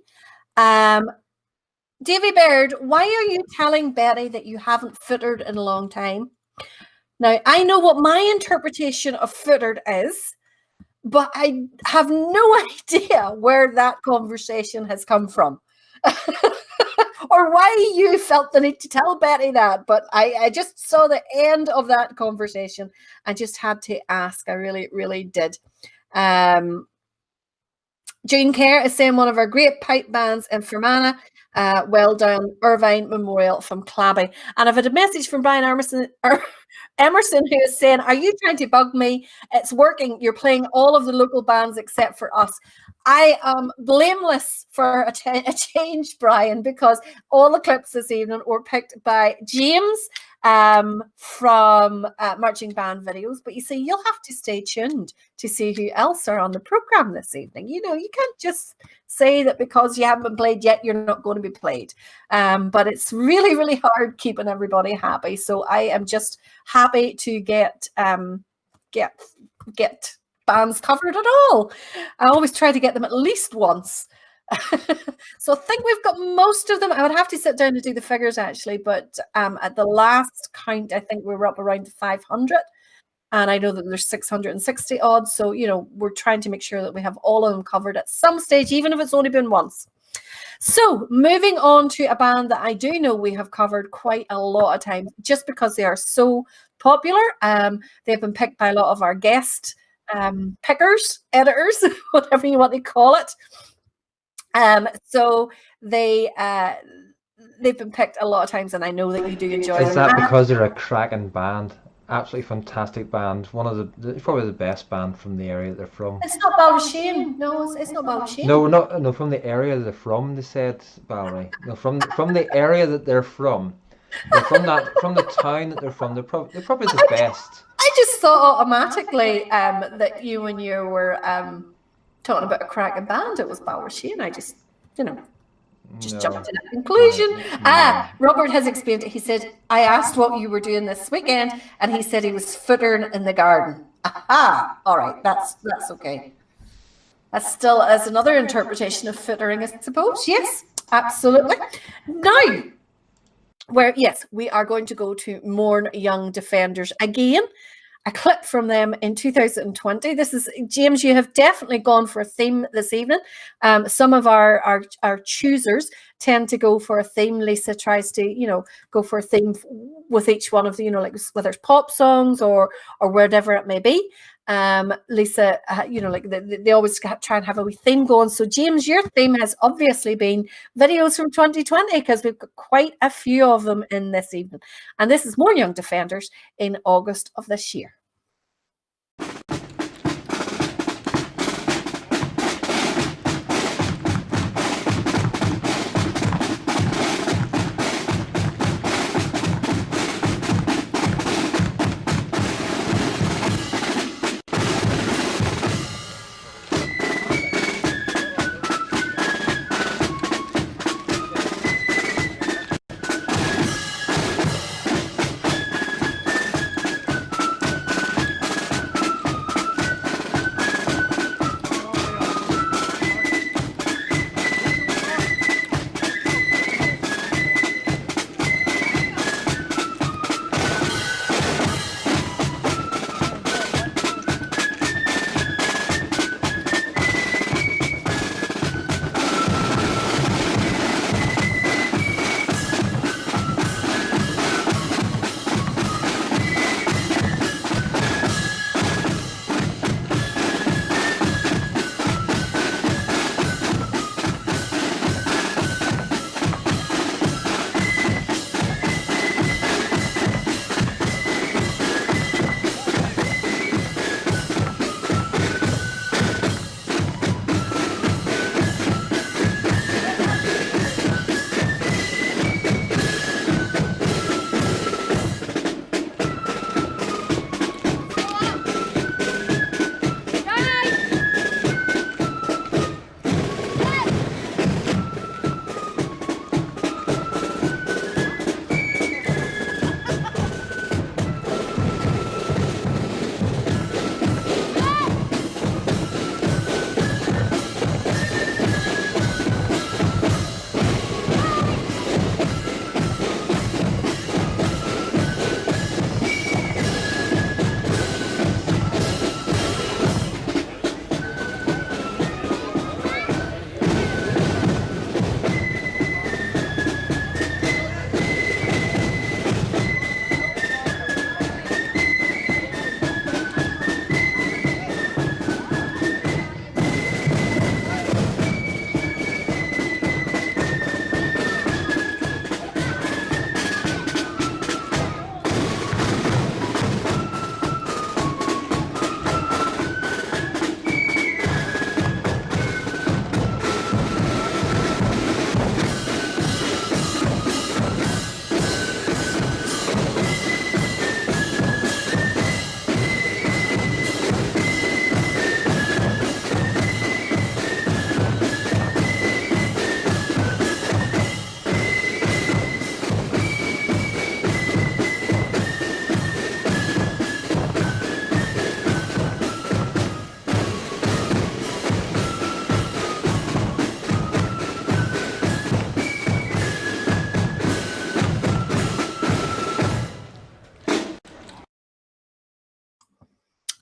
Davy Baird, why are you telling Betty that you haven't footered in a long time? Now, I know what my interpretation of footered is, but I have no idea where that conversation has come from. Or why you felt the need to tell Betty that, but I just saw the end of that conversation and just had to ask. I really, really did. Jane Kerr is saying one of our great pipe bands in Fermanagh. Well done, Irvine Memorial from Clabby. And I've had a message from Brian Emerson who is saying, are you trying to bug me? It's working. You're playing all of the local bands except for us. I am blameless for a change, Brian, because all the clips this evening were picked by James from Marching Band Videos. But you see, you'll have to stay tuned to see who else are on the programme this evening. You know, you can't just say that because you haven't been played yet, you're not going to be played. But it's really, really hard keeping everybody happy. So I am just happy to get bands covered at all. I always try to get them at least once. So I think we've got most of them. I would have to sit down to do the figures actually, but at the last count, I think we were up around 500. And I know that there's 660 odd. So, you know, we're trying to make sure that we have all of them covered at some stage, even if it's only been once. So moving on to a band that I do know we have covered quite a lot of times, just because they are so popular. They've been picked by a lot of our guest pickers, editors, whatever you want to call it. So they've been picked a lot of times, and I know that you do enjoy them. Is that because they're a cracking band? Absolutely fantastic band. One of the probably the best band from the area they're from. It's not Ballasheen. No, it's not Ballasheen. No, from the area they're from. They said, Valerie. No, from the area that they're from. They're from the town that they're from. They're probably the best. I just thought automatically that you, when you were talking about a cracking band, it was Ballasheen. I just, jumped to that conclusion. Robert has explained it. He said, I asked what you were doing this weekend, and he said he was footering in the garden. Aha! All right, that's okay. That's still as another interpretation of footering, I suppose. Yes, absolutely. Now, we are going to go to Mourn Young Defenders again. A clip from them in 2020. This is, James, you have definitely gone for a theme this evening. Some of our choosers tend to go for a theme. Lisa tries to, go for a theme with each one of the, like whether it's pop songs or whatever it may be. Lisa, they always try and have a wee theme going. So James, your theme has obviously been videos from 2020, because we've got quite a few of them in this evening. And this is Mourn Young Defenders in August of this year.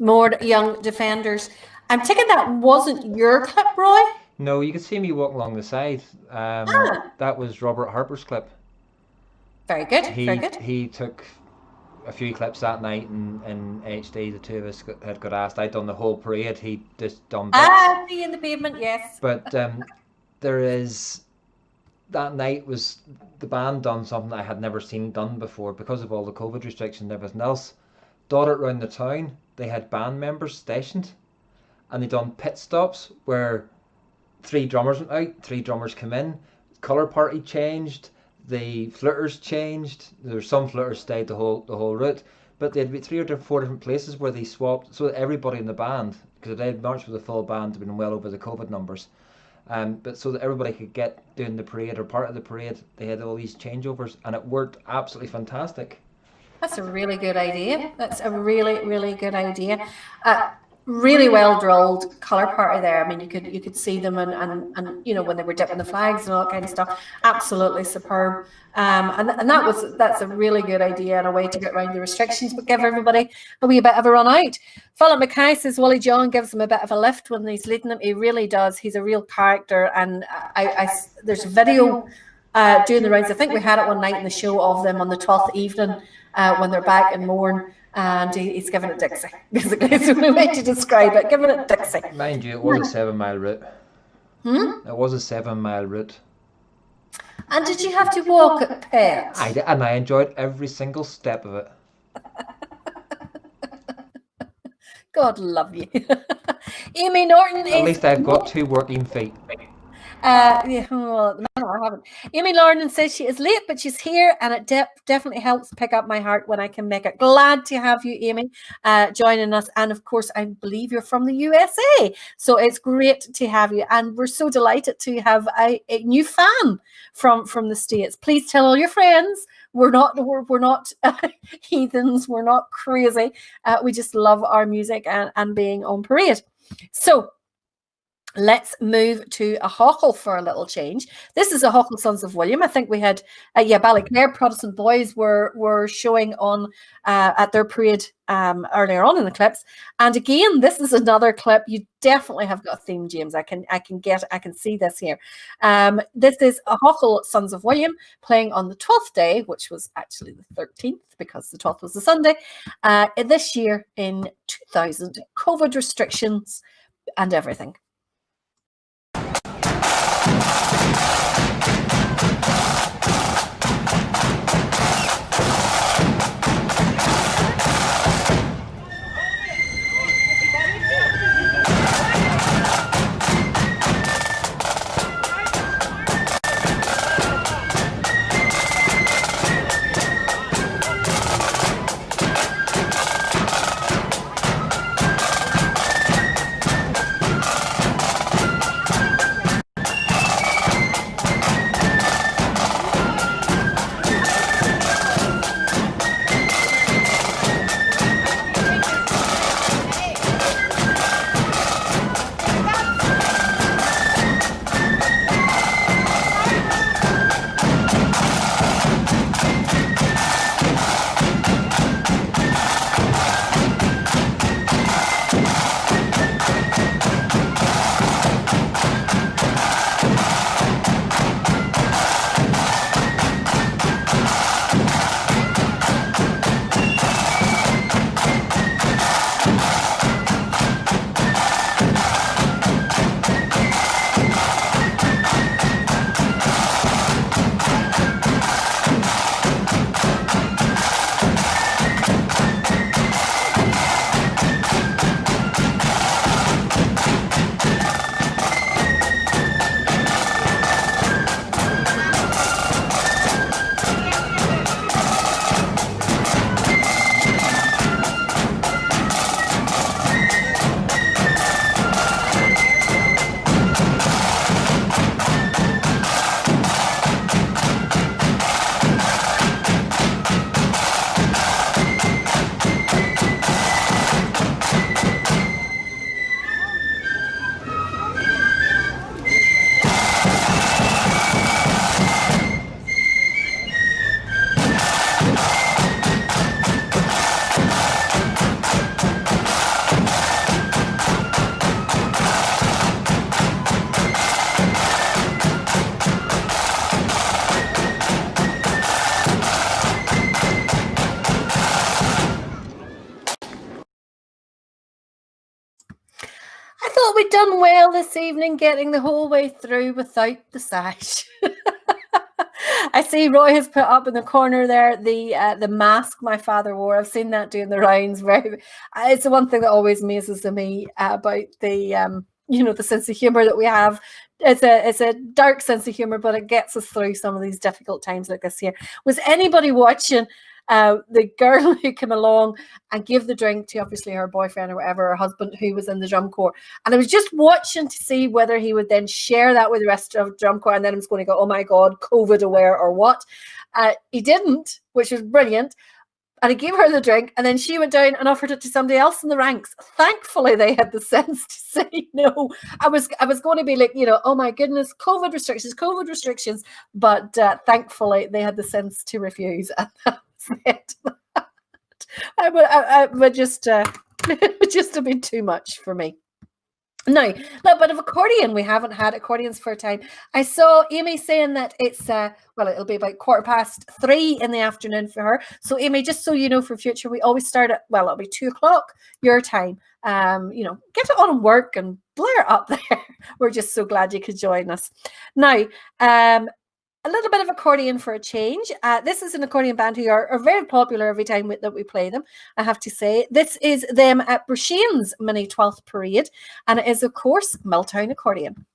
More young defenders. I'm taking that wasn't your clip, Roy? No, you could see me walking along the side. That was Robert Harper's clip. Very good. Very good. He took a few clips that night in HD. The two of us had got asked. I'd done the whole parade. He just done bits. Me in the pavement, yes. But there is, that night was the band done something I had never seen done before because of all the COVID restrictions and everything else. Dotted around the town, they had band members stationed, and they done pit stops where 3 drummers went out, 3 drummers come in, colour party changed, the flitters changed. There were some flitters stayed the whole route, but they'd be 3 or 4 different places where they swapped, so that everybody in the band, because they'd marched with a full band, had been well over the COVID numbers. But so that everybody could get doing the parade or part of the parade, they had all these changeovers, and it worked absolutely fantastic. That's a really good idea. That's a really, really good idea. Really well drilled colour party there. I mean, you could see them and you know, when they were dipping the flags and all that kind of stuff. Absolutely superb. And that's a really good idea and a way to get around the restrictions, but give everybody a wee bit of a run out. Philip Mackay says Willie John gives him a bit of a lift when he's leading them. He really does. He's a real character, and there's a video doing the rounds. I think we had it one night in the show of them on the 12th evening when they're back in Mourne. And he's giving it Dixie. Basically, it's the only way to describe it. Giving it Dixie. Mind you, it was a 7-mile route. It was a 7-mile route. And did you have to walk at pace? I did, and I enjoyed every single step of it. God love you. Amy Norton. At least I've got 2 working feet. Yeah, well, no, I haven't. Amy Lauren says she is late, but she's here, and it definitely helps pick up my heart when I can make it. Glad to have you, Amy, joining us. And of course, I believe you're from the USA, so it's great to have you. And we're so delighted to have a new fan from the States. Please tell all your friends. We're not heathens. We're not crazy. We just love our music and being on parade. So let's move to a Hawkle for a little change. This is a Hawkle Sons of William. I think we had, Ballyclare Protestant Boys were showing on at their parade earlier on in the clips. And again, this is another clip. You definitely have got a theme, James. I can see this here. This is a Hawkle Sons of William playing on the 12th day, which was actually the 13th because the 12th was a Sunday, this year in 2000. COVID restrictions and everything. Well, we done well this evening, getting the whole way through without the sash. I see Roy has put up in the corner there the mask my father wore. I've seen that doing the rounds. It's the one thing that always amazes me about the the sense of humor that we have. It's a dark sense of humor, but it gets us through some of these difficult times like this here. Was anybody watching the girl who came along and gave the drink to obviously her boyfriend or whatever, her husband, who was in the drum corps? And I was just watching to see whether he would then share that with the rest of the drum corps, and then I was going to go, oh my God, COVID aware or what? He didn't, which was brilliant. And he gave her the drink, and then she went down and offered it to somebody else in the ranks. Thankfully, they had the sense to say no. I was going to be like, oh my goodness, COVID restrictions. But thankfully, they had the sense to refuse. And that was it. I would just, it would just have been too much for me. No, a little bit of accordion. We haven't had accordions for a time. I saw Amy saying that it's it'll be about 3:15 in the afternoon for her. So Amy, just so you know, for future, we always start at it'll be 2:00 your time. Get it on and work and blare up there. We're just so glad you could join us. Now, a little bit of accordion for a change. This is an accordion band who are very popular every time that we play them, I have to say. This is them at Brushane's Mini 12th Parade, and it is, of course, Milltown Accordion.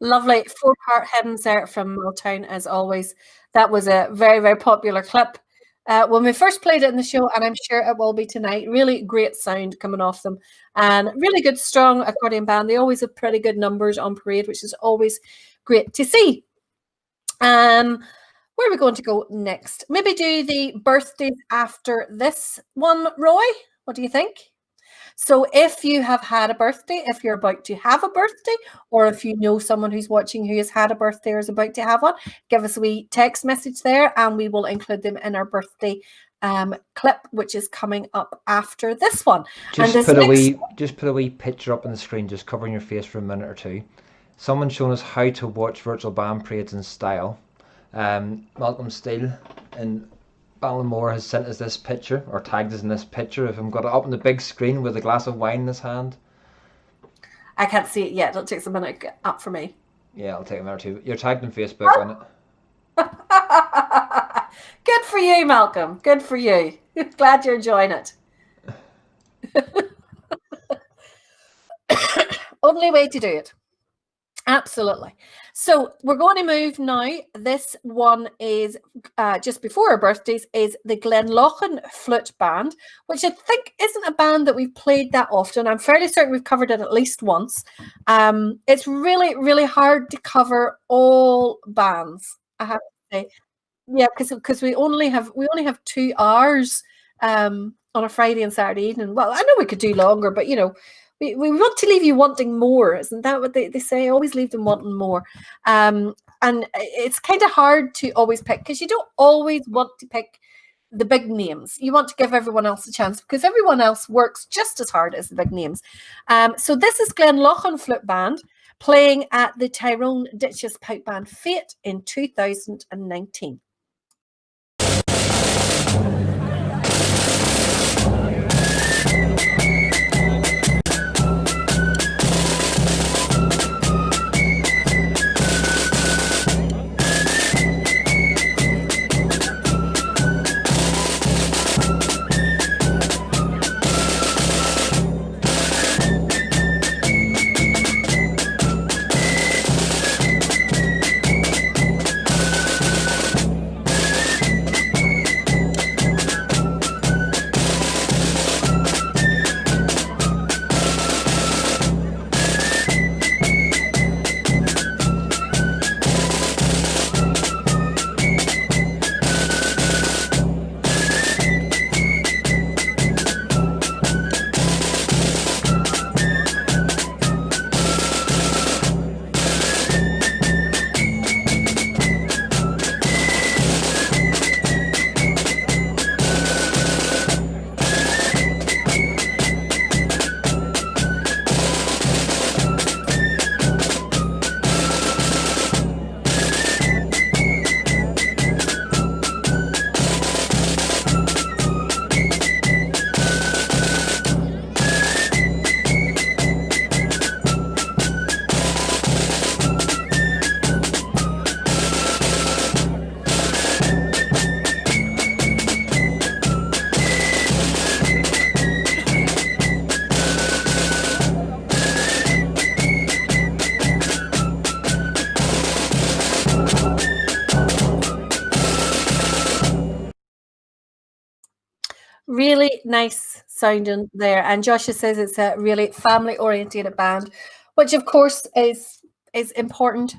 Lovely 4-part hymns there from Milltown, as always. That was a very, very popular clip when we first played it in the show, and I'm sure it will be tonight. Really great sound coming off them, and really good, strong accordion band. They always have pretty good numbers on parade, which is always great to see. Where are we going to go next? Maybe do the birthdays after this one, Roy? What do you think? So if you have had a birthday, if you're about to have a birthday, or if you know someone who's watching who has had a birthday or is about to have one, give us a wee text message there and we will include them in our birthday clip, which is coming up after this one. Just put a wee picture up on the screen, just covering your face for a minute or two. Someone's shown us how to watch virtual band parades in style. Malcolm Steele and Ballinamore has sent us this picture, or tagged us in this picture of him got it up on the big screen with a glass of wine in his hand. I can't see it yet. It'll take a minute to get up for me. Yeah, it'll take a minute or two. You're tagged on Facebook on it. Good for you, Malcolm. Good for you. Glad you're enjoying it. Only way to do it. Absolutely. So we're going to move now. This one is just before our birthdays, is the Glenlochan Flute Band, which I think isn't a band that we've played that often. I'm fairly certain we've covered it at least once. It's really, really hard to cover all bands, I have to say. Yeah, because we only have 2 hours on a Friday and Saturday evening. Well, I know we could do longer, but we want to leave you wanting more. Isn't that what they say? Always leave them wanting more. And it's kind of hard to always pick, because you don't always want to pick the big names. You want to give everyone else a chance, because everyone else works just as hard as the big names. So this is Glenlochan Flute Band playing at the Tyrone Ditches Pipe Band Fete in 2019. Really nice sounding there. And Joshua says it's a really family oriented band, which of course is important,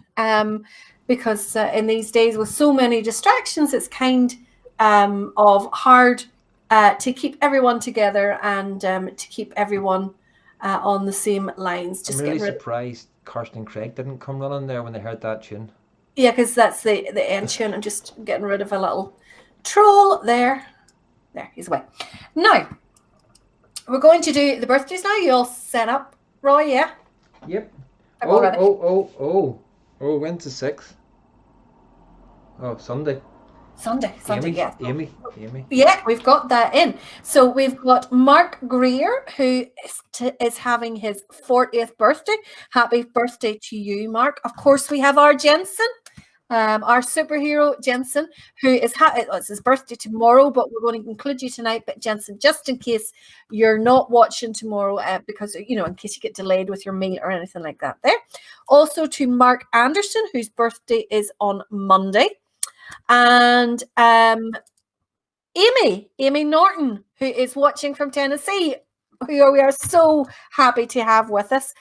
because in these days with so many distractions, it's kind of hard to keep everyone together and to keep everyone on the same lines. I'm really surprised Karsten and Craig didn't come running there when they heard that tune. Yeah, because that's the end tune. I'm just getting rid of a little troll there. There, he's away. Now, we're going to do the birthdays now. You all set up, Roy, yeah? Yep. Oh, when's the 6th? Oh, Sunday. Sunday, yeah. Amy. Yeah, we've got that in. So we've got Mark Greer, who is having his 40th birthday. Happy birthday to you, Mark. Of course, we have our Jensen. Our superhero Jensen, who is it's his birthday tomorrow, but we're going to include you tonight. But Jensen, just in case you're not watching tomorrow, because in case you get delayed with your meal or anything like that. There. Also to Mark Anderson, whose birthday is on Monday, and Amy Norton, who is watching from Tennessee, who we are so happy to have with us.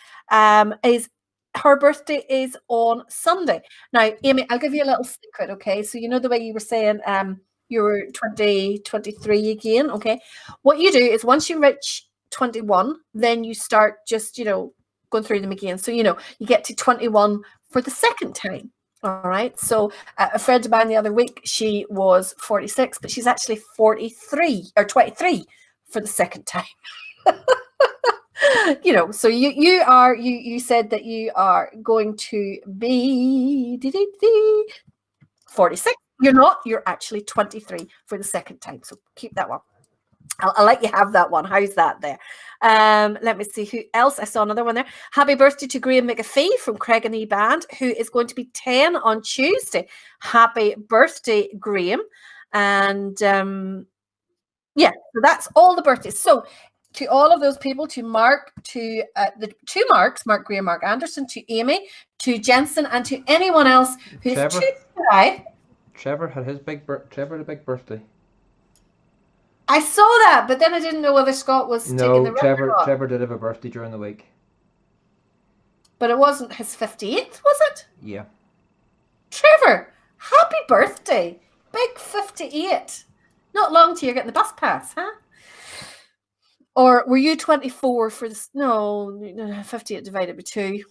Her birthday is on Sunday. Now, Amy, I'll give you a little secret, okay? So the way you were saying you were 23 again, okay? What you do is once you reach 21, then you start just, going through them again. So, you get to 21 for the second time. All right. So a friend of mine the other week, she was 46, but she's actually 43 or 23 for the second time. So you said that you are going to be 46. You're not, you're actually 23 for the second time. So keep that one. I'll let you have that one. How's that there? Let me see who else. I saw another one there. Happy birthday to Graham McAfee from Craig and E Band, who is going to be 10 on Tuesday. Happy birthday, Graham. And Yeah, so that's all the birthdays. So to all of those people, to Mark, to the two Marks, Mark Greer, Mark Anderson, to Amy, to Jensen, and to anyone else who's Trevor. too shy. Trevor had his Trevor had a big birthday. I saw that, but then I didn't know whether Scott was taking the No, Trevor did have a birthday during the week. But it wasn't his 58th, was it? Yeah. Trevor, happy birthday. Big 58. Not long till you're getting the bus pass, huh? Or were you 24 for this? No, 58 divided by 2.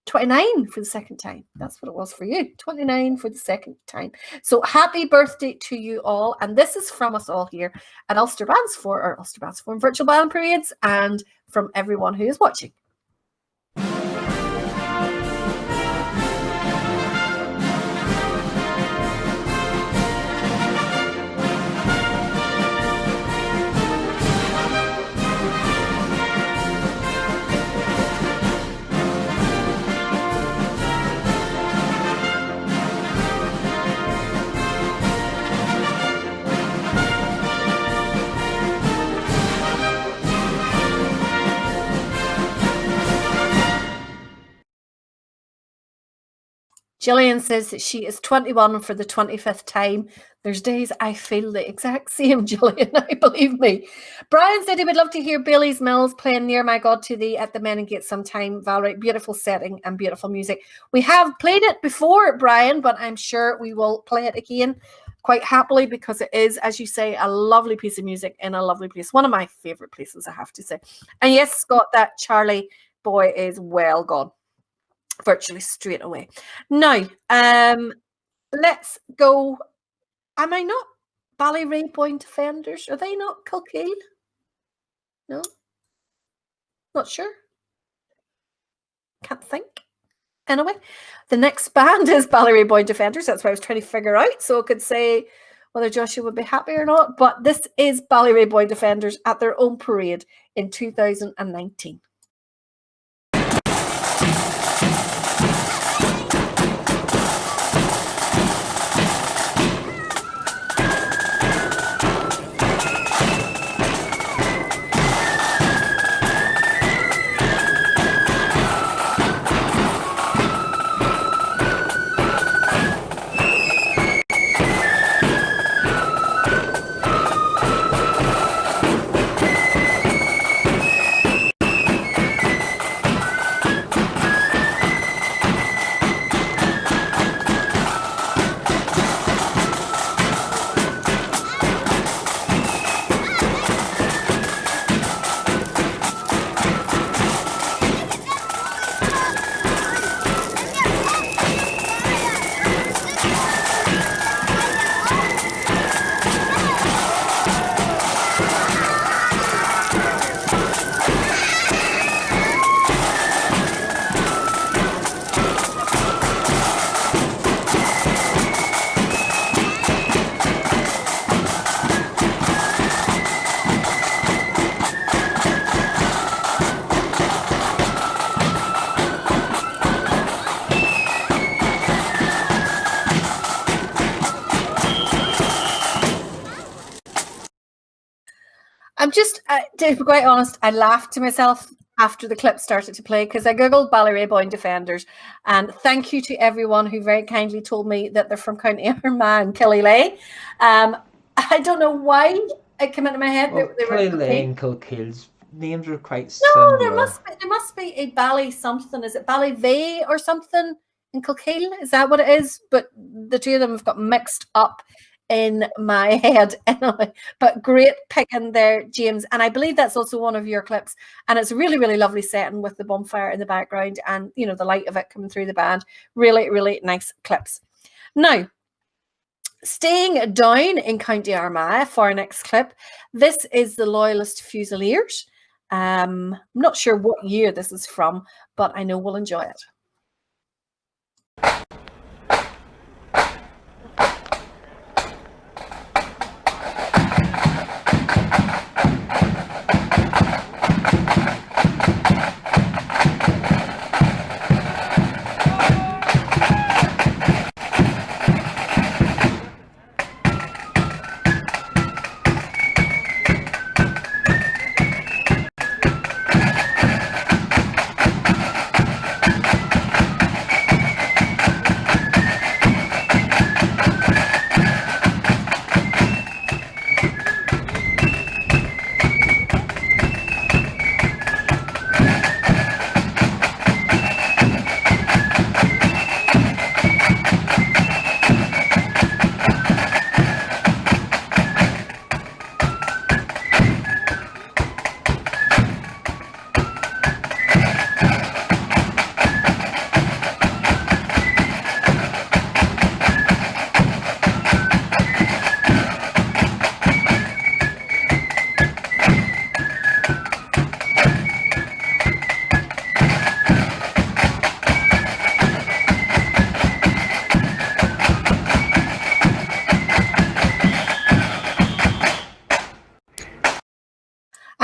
29 for the second time. That's what it was for you. 29 for the second time. So happy birthday to you all. And this is from us all here at Ulster Bands for our Ulster Bands Forum Virtual Band Parades, and from everyone who is watching. Gillian says that she is 21 for the 25th time. There's days I feel the exact same, Gillian, I believe me. Brian said he would love to hear Bailey's Mills playing Near My God to Thee at the Meningate sometime. Valerie, beautiful setting and beautiful music. We have played it before, Brian, but I'm sure we will play it again quite happily, because it is, as you say, a lovely piece of music in a lovely place. One of my favourite places, I have to say. And yes, Scott, that Charlie boy is well gone. Virtually straight away. Now, let's go. Am I not Ballyraboy Defenders? Are they not Kilkeel? No? Not sure. Can't think. Anyway, the next band is Ballyraboy Defenders. That's what I was trying to figure out, so I could say whether Joshua would be happy or not. But this is Ballyraboy Defenders at their own parade in 2019. I'm just, to be quite honest, I laughed to myself after the clip started to play, because I googled Ballyraboy Defenders, and thank you to everyone who very kindly told me that they're from County Armagh and Killyleagh. I don't know why it came into my head. Well, they were Killyleagh and Kilkeel's names are quite No, similar. there must be a Bally something. Is it Ballyvay or something in Kilkeel? Is that what it is? But the two of them have got mixed up in my head anyway. But great picking there, James. And I believe that's also one of your clips. And it's a really, really lovely setting with the bonfire in the background and, you know, the light of it coming through the band. Really, really nice clips. Now, staying down in County Armagh for our next clip, this is the Loyalist Fusiliers. I'm not sure what year this is from, but I know we'll enjoy it.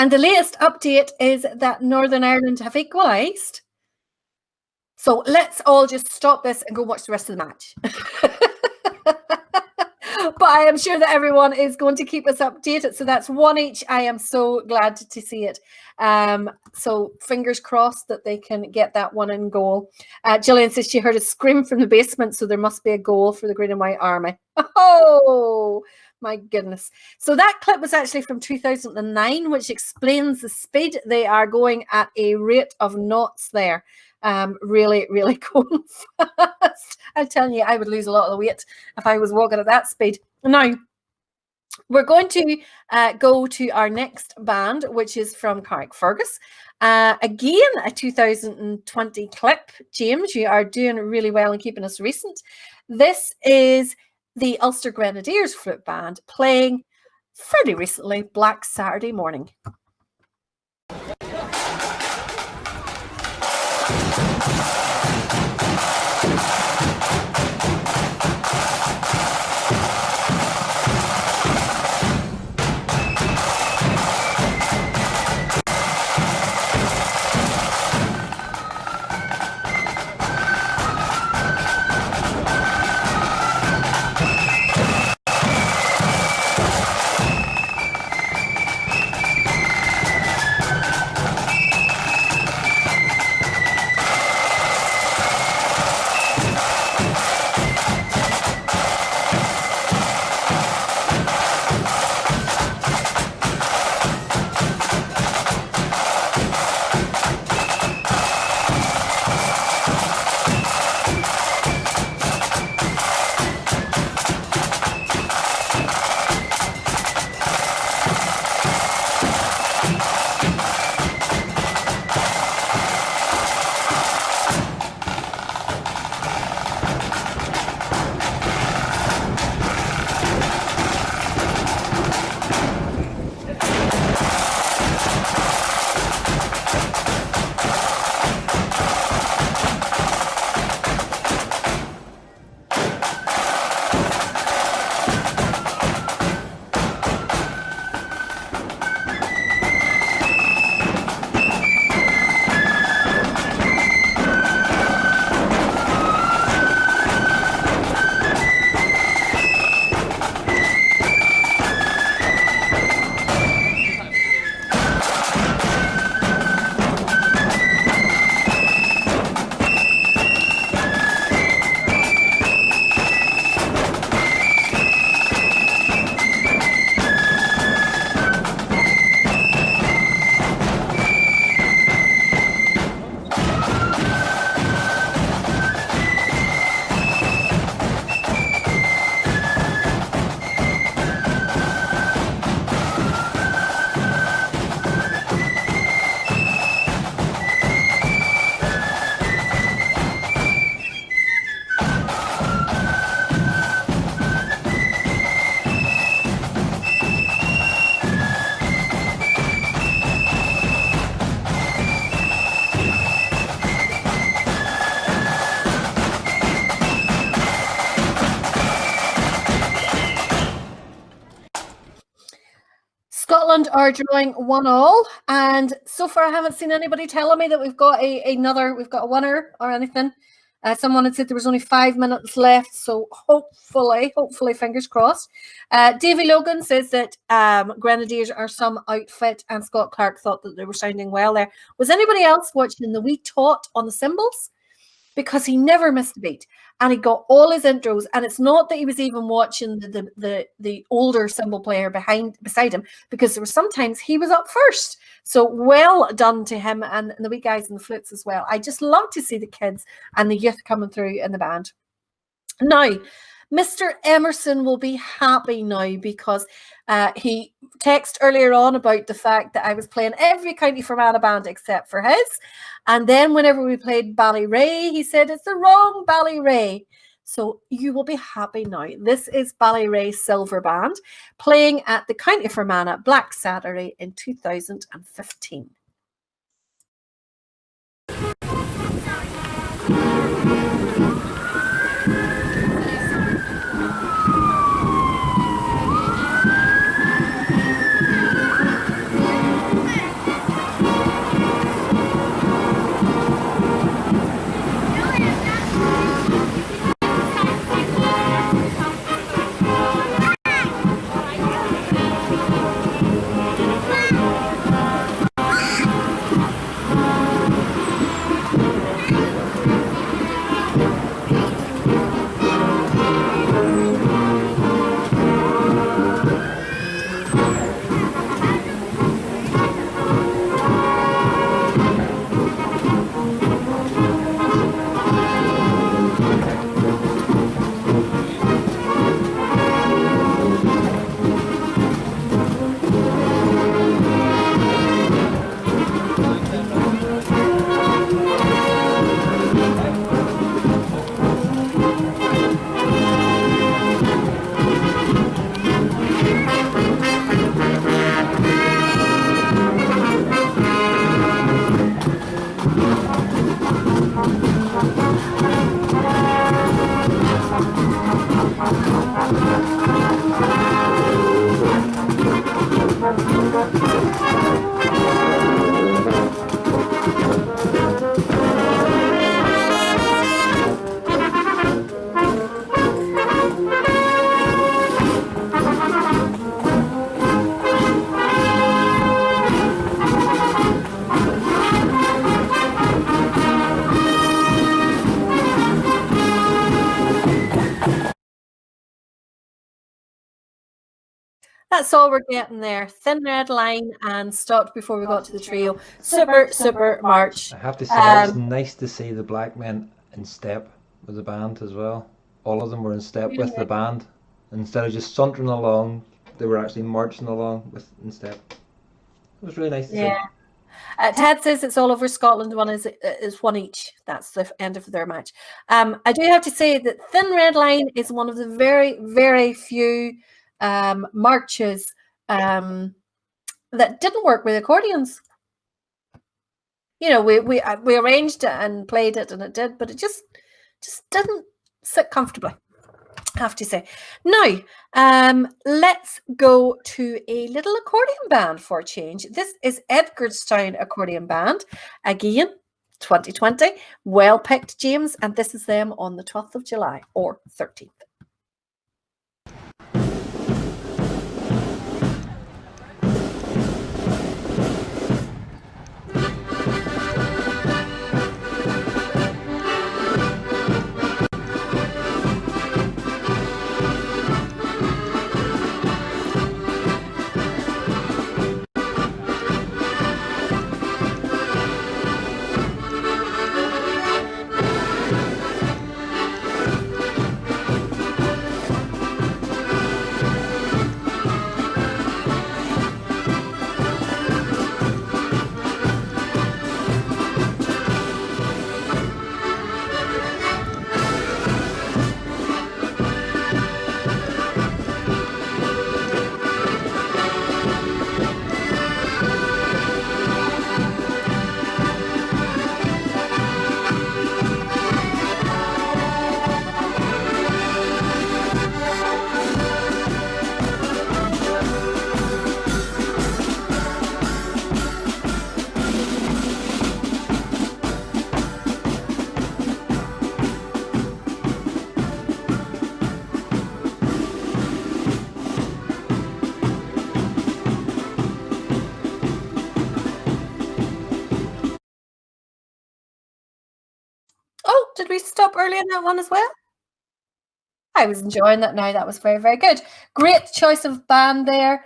And the latest update is that Northern Ireland have equalised. So let's all just stop this and go watch the rest of the match. But I am sure that everyone is going to keep us updated. So that's one each. I am so glad to see it. So fingers crossed that they can get that one in goal. Gillian says she heard a scream from the basement, so there must be a goal for the Green and White Army. Oh, my goodness. So that clip was actually from 2009, which explains the speed. They are going at a rate of knots there. Really, really going fast. I'm telling you, I would lose a lot of the weight if I was walking at that speed. Now, we're going to go to our next band, which is from Carrickfergus. Again, a 2020 clip. James, you are doing really well in keeping us recent. This is the Ulster Grenadiers Flute Band playing fairly recently, Black Saturday Morning. Scotland are drawing 1-1, and so far I haven't seen anybody telling me that we've got a winner or anything. Someone had said there was only 5 minutes left, so hopefully, fingers crossed. Davy Logan says that Grenadiers are some outfit, and Scott Clark thought that they were sounding well there. Was anybody else watching the wee tot on the cymbals? Because he never missed a beat, and he got all his intros. And it's not that he was even watching the older cymbal player beside him, because there were sometimes he was up first. So well done to him and the wee guys in the flutes as well. I just love to see the kids and the youth coming through in the band. Now, Mr. Emerson will be happy now, because he texted earlier on about the fact that I was playing every County Fermanagh band except for his. And then whenever we played Ballyrea, he said it's the wrong Ballyrea. So you will be happy now. This is Ballyrea Silver Band playing at the County Fermanagh Black Saturday in 2015. That's all we're getting there. Thin Red Line and stopped before we got to the trio. Super, super march. I have to say, it's nice to see the black men in step with the band as well. All of them were in step with the band. Instead of just sauntering along, they were actually marching along in step. It was really nice to see. Ted says it's all over Scotland. One is one each. That's the end of their match. I do have to say that Thin Red Line is one of the very, very few marches that didn't work with accordions. You know, we arranged it and played it, and it did, but it just didn't sit comfortably, I have to say. Now, let's go to a little accordion band for a change. This is Edgarstown Accordion Band, again, 2020. Well picked, James, and this is them on the 12th of July or 13th. Did we stop early in that one as well? I was enjoying that now. That was very, very good. Great choice of band there,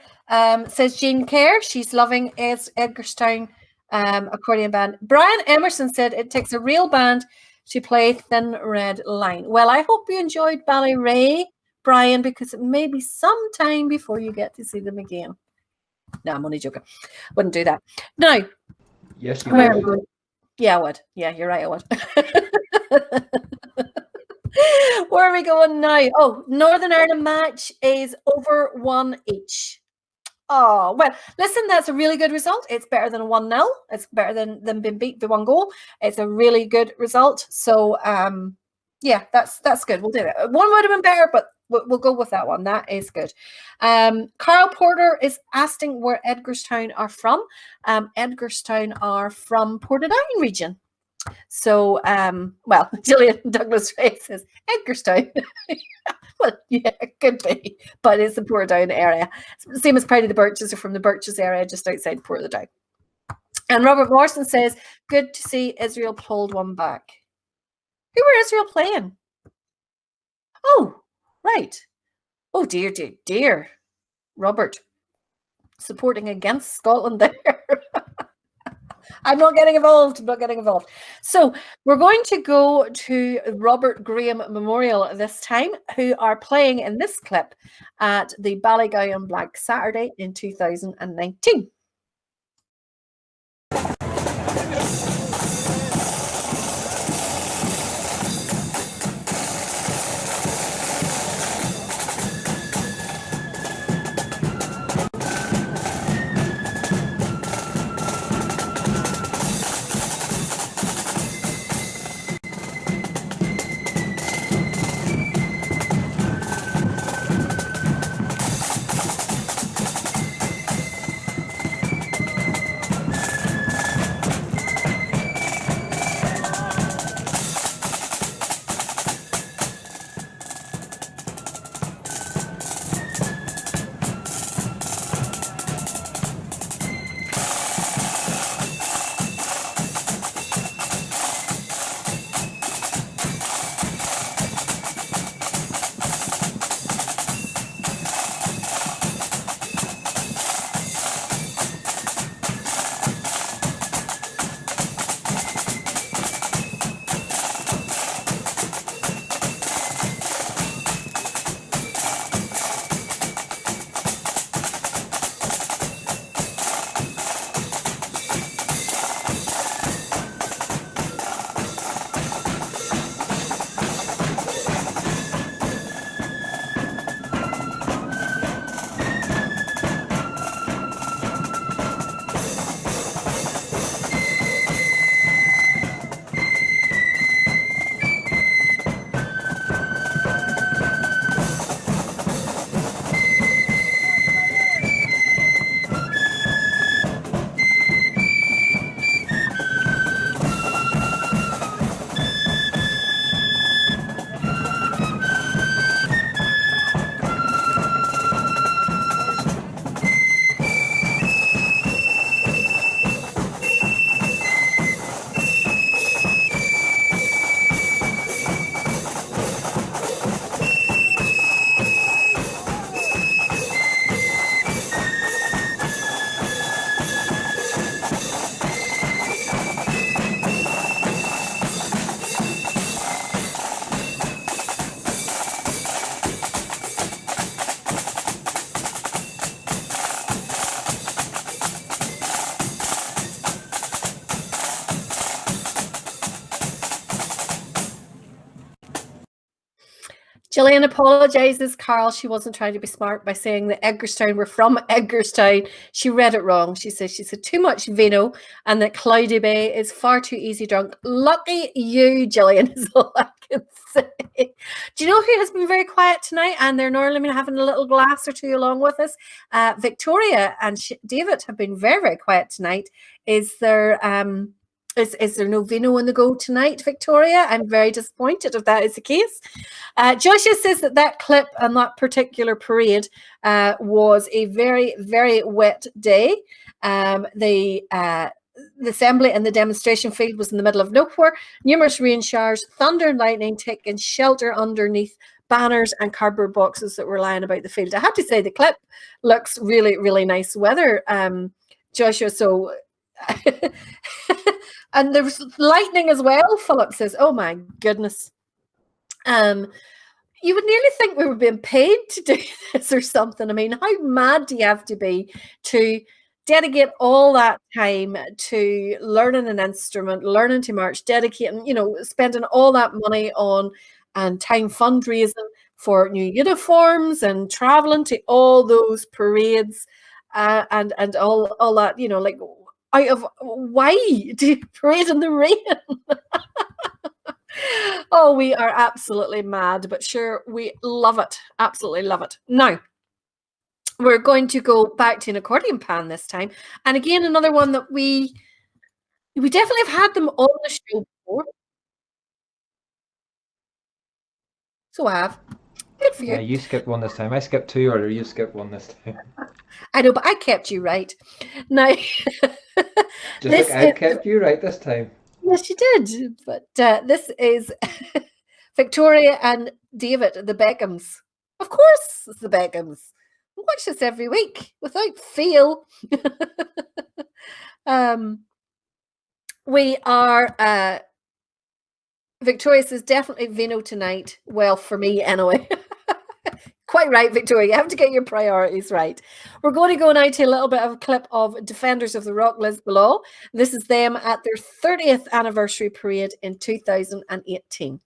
says Jean Kerr. She's loving Edgarstown Accordion Band. Brian Emerson said it takes a real band to play Thin Red Line. Well, I hope you enjoyed Ballyrea, Brian, because it may be some time before you get to see them again. No, I'm only joking. Wouldn't do that. Now, yes, you would. Yeah, I would. Yeah, you're right, I would. Where are we going now? Oh, Northern Ireland match is over 1 each. Oh, well, listen, that's a really good result. It's better than a 1-0. It's better than being beat by 1 goal. It's a really good result. So, yeah, that's good. We'll do it. One would have been better, but we'll go with that one. That is good. Carl Porter is asking where Edgarstown are from. Edgarstown are from Portadown region. So, well, Gillian Douglas Ray says Edgarstown. Well, yeah, it could be, but it's the Portadown area. Same as Paddy the Birches are from the Birches area, just outside Portadown. And Robert Morrison says, good to see Israel pulled one back. Who were Israel playing? Oh, right. Oh, dear, dear, dear. Robert, supporting against Scotland there. I'm not getting involved. I'm not getting involved. So we're going to go to Robert Graham Memorial this time, who are playing in this clip at the Ballygowan Black Saturday in 2019. Gillian apologises, Carl. She wasn't trying to be smart by saying that Edgarstown were from Edgarstown. She read it wrong. She said too much vino and that Cloudy Bay is far too easy drunk. Lucky you, Gillian, is all I can say. Do you know who has been very quiet tonight? And they're normally been having a little glass or two along with us. Victoria and David have been very, very quiet tonight. Is there no vino on the go tonight, Victoria? I'm very disappointed if that is the case. Joshua says that clip and that particular parade was a very, very wet day. The assembly and the demonstration field was in the middle of nowhere. Numerous rain showers, thunder and lightning taking shelter underneath banners and cardboard boxes that were lying about the field. I have to say the clip looks really, really nice weather, Joshua. So... And there was lightning as well, Philip says. Oh my goodness. You would nearly think we were being paid to do this or something. I mean, how mad do you have to be to dedicate all that time to learning an instrument, learning to march, dedicating, spending all that money on and time fundraising for new uniforms and traveling to all those parades and all that, like out of why do you parade in the rain? Oh, we are absolutely mad, but sure, we love it. Absolutely love it. Now, we're going to go back to an accordion pan this time. And again, another one that we definitely have had them on the show before. So I have. Good for you. Yeah, you skipped one this time. I skipped two, or you skipped one this time. I know, but I kept you right. Now, I kept you right this time. Yes, you did. But this is Victoria and David, the Beckhams. Of course, it's the Beckhams. I watch this every week without fail. We are. Victoria says definitely vino tonight. Well, for me anyway. Quite right, Victoria. You have to get your priorities right. We're going to go now to a little bit of a clip of Defenders of the Rock, Liz Below. This is them at their 30th anniversary parade in 2018.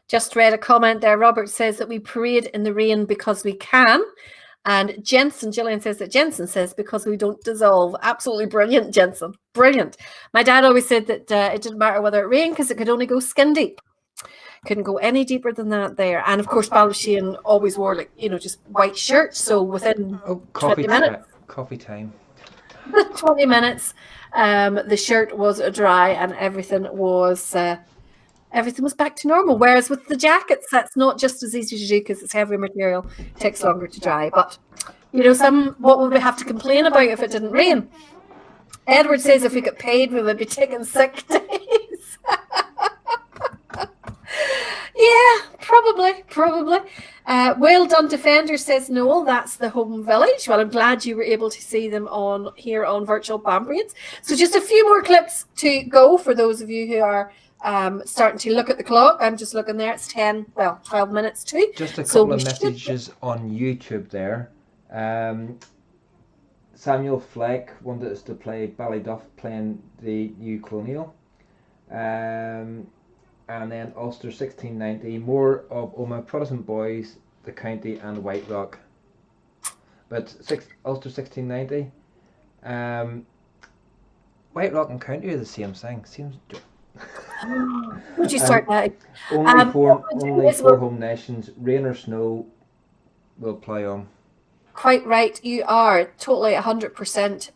Just read a comment there. Robert says that we parade in the rain because we can. And Gillian says that Jensen says because we don't dissolve. Absolutely brilliant, Jensen. Brilliant. My dad always said that it didn't matter whether it rained because it could only go skin deep. Couldn't go any deeper than that there. And of course, Balusheen always wore just white shirts. So within 20 minutes. Coffee time. 20 minutes, the shirt was dry and everything was back to normal. Whereas with the jackets, that's not just as easy to do because it's heavier material, it takes longer to dry. But what would we have to complain about if it didn't rain? Edward says if we got paid, we would be taking sick days. Yeah, probably. Well done, Defender, says Noel. That's the home village. Well, I'm glad you were able to see them here on Virtual Banbrians. So just a few more clips to go for those of you who are starting to look at the clock. I'm just looking there. It's 12 minutes to. Just a So couple we of should- messages on YouTube there. Samuel Fleck wanted us to play Ballyduff playing the new Colonial. And then Ulster 1690, more of Oma Protestant Boys, the County and White Rock. But Ulster 1690, White Rock and County are the same thing. Seems Would you start that? only what we'll do only is four we'll- home nations, rain or snow, will play on. Quite right. You are totally 100%.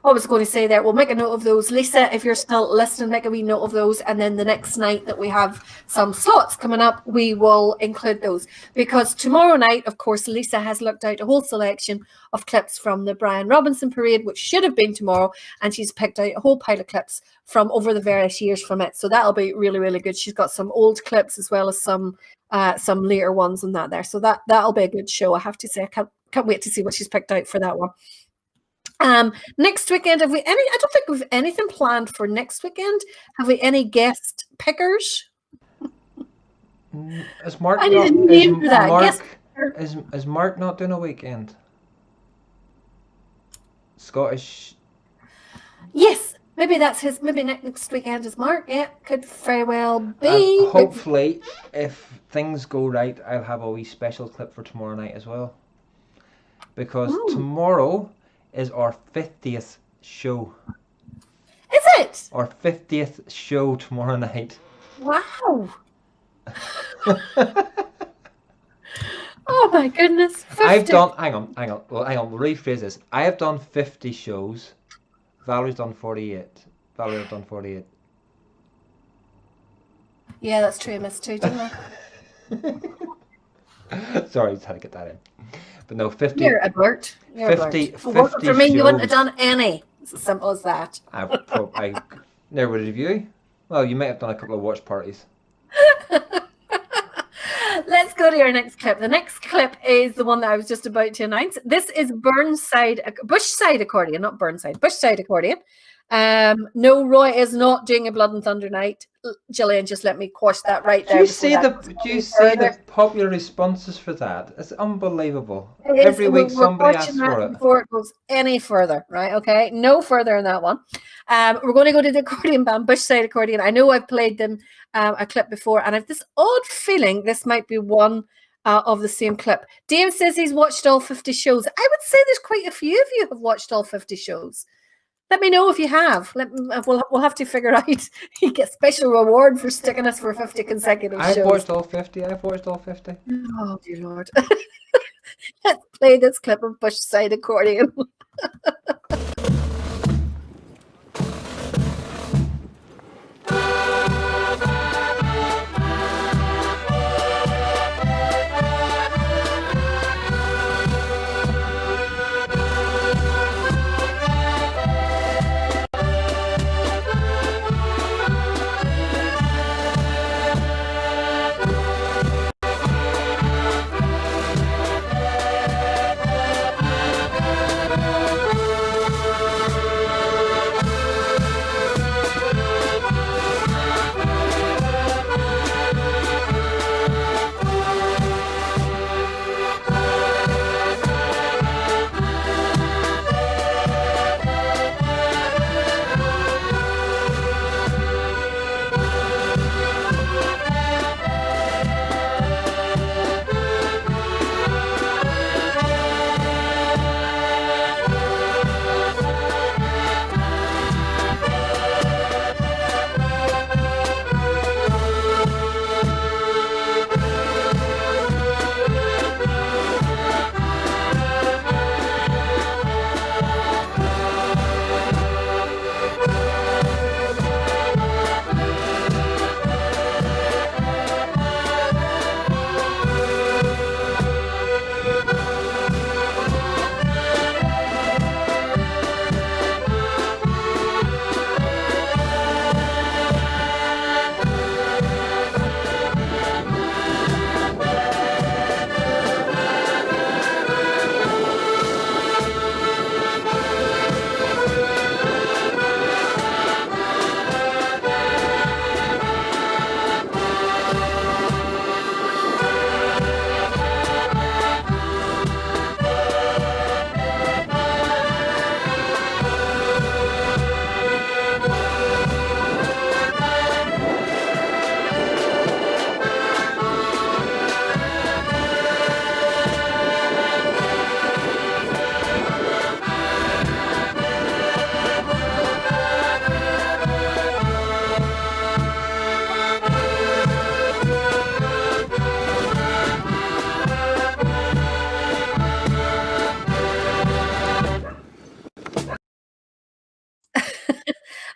What was I going to say there? We'll make a note of those. Lisa, if you're still listening, make a wee note of those. And then the next night that we have some slots coming up, we will include those. Because tomorrow night, of course, Lisa has looked out a whole selection of clips from the Brian Robinson parade, which should have been tomorrow. And she's picked out a whole pile of clips from over the various years from it. So that'll be really, really good. She's got some old clips as well as some later ones and that there. So that'll be a good show, I have to say. I can't wait to see what she's picked out for that one. Next weekend, have we any? I don't think we've anything planned for next weekend. Have we any guest pickers? Is Mark I need a not, name for that. Guest is Mark not doing a weekend? Scottish. Yes, maybe that's his. Maybe next weekend is Mark. Yeah, could very well be. And hopefully, if things go right, I'll have a wee special clip for tomorrow night as well. Because tomorrow is our 50th show. Is it? Our 50th show tomorrow night. Wow. Oh my goodness. 50. I've done. Hang on. Well, hang on. We'll rephrase this. I have done 50 shows. Valerie's done 48. Valerie's done 48. Yeah, that's true. I missed two, didn't I? Sorry, just had to get that in. But no, 50. You're a blurt. You're 50 a blurt. If it wasn't for me, you wouldn't have shows. done any. It's as simple as that. I never would have you. Well, you might have done a couple of watch parties. Let's go to your next clip. The next clip is the one that I was just about to announce. This is Bushside accordion, not Burnside, Bushside accordion. No, Roy is not doing a Blood and Thunder night. Gillian, just let me quash that right there. Do you before see that the goes further. popular responses for that? It's unbelievable. It is- Every week we're somebody quashing asks that for it. before it goes any further, right? Okay, no further in that one. We're going to go to the accordion band, Bushside accordion. I know I've played them a clip before, and I have this odd feeling this might be one of the same clip. Dave says he's watched all 50 shows. I would say there's quite a few of you have watched all 50 shows. Let me know if you have. We'll have to figure out. You get special reward for sticking us for 50 consecutive I've shows. watched all 50. I've watched all 50. Oh dear Lord. Let's play this clip of Bushside accordion.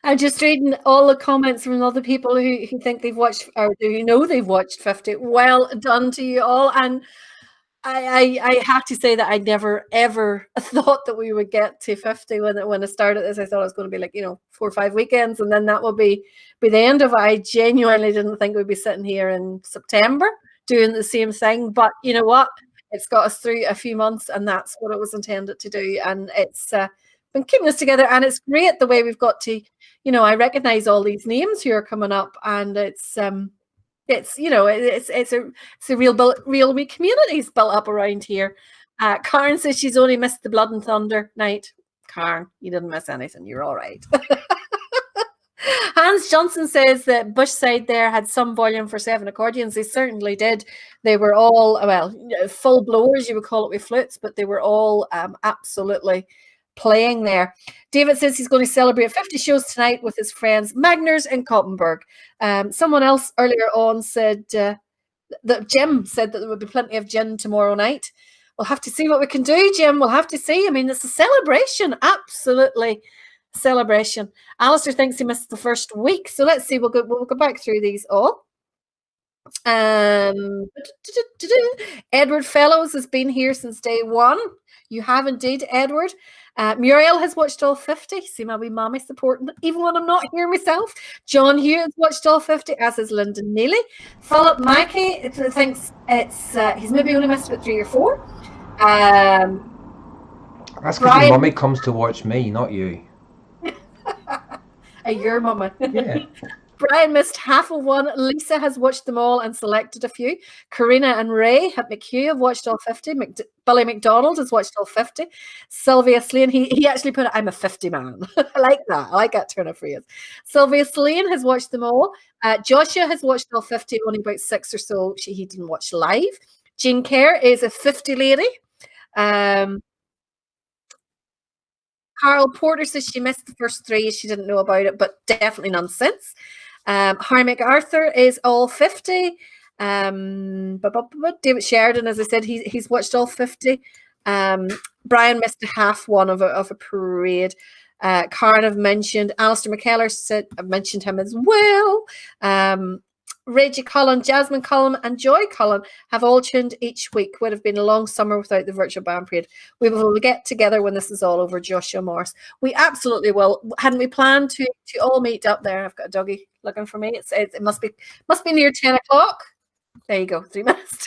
I'm just reading all the comments from other people who think they've watched or who know they've watched 50. Well done to you all. And I have to say that I never ever thought that we would get to 50 when I started this. I thought it was going to be like 4 or 5 weekends, and then that will be the end of it. I genuinely didn't think we'd be sitting here in September doing the same thing. But you know what? It's got us through a few months, and that's what it was intended to do. And it's been keeping us together, and it's great the way we've got to. I recognize all these names who are coming up, and it's a real wee community's built up around here. Karen says she's only missed the Blood and Thunder night. Karen, you didn't miss anything. You're all right. Hans Johnson says that Bushside there had some volume for 7 accordions. They certainly did. They were all, full blowers, you would call it, with flutes, but they were all absolutely playing there. David says he's going to celebrate 50 shows tonight with his friends Magners in Koppenberg. Someone else earlier on said that Jim said that there would be plenty of gin tomorrow night. We'll have to see what we can do, Jim. We'll have to see. I mean, it's a celebration, absolutely celebration. Alistair thinks he missed the first week, so let's see. We'll go back through these all. Edward Fellows has been here since day one. You have indeed, Edward. Muriel has watched all 50. See my wee mommy supporting it, even when I'm not here myself. John Hugh has watched all 50, as is Lyndon Neely. Philip Mackey thinks he's maybe only missed about 3 or 4. That's because your mummy comes to watch me, not you. Your mummy. Yeah. Brian missed half of one. Lisa has watched them all and selected a few. Karina and Ray McHugh have watched all 50. Billy McDonald has watched all 50. Sylvia Slane, he actually put it, I'm a 50 man. I like that. I like that turn of phrase. Sylvia Slane has watched them all. Joshua has watched all 50, only about 6 or so he didn't watch live. Jean Kerr is a 50 lady. Carol Porter says she missed the first 3. She didn't know about it, but definitely none since. Harry MacArthur is all 50. David Sheridan, as I said, he's watched all 50. Brian missed a half one of a parade. Karen have mentioned. Alistair McKellar said I've mentioned him as well. Reggie Cullen, Jasmine Cullen, and Joy Cullen have all tuned each week. Would have been a long summer without the virtual band parade. We will get together when this is all over, Joshua Morris. We absolutely will. Hadn't we planned to all meet up there? I've got a doggy looking for me. It must be near 10 o'clock. There you go, 3 minutes.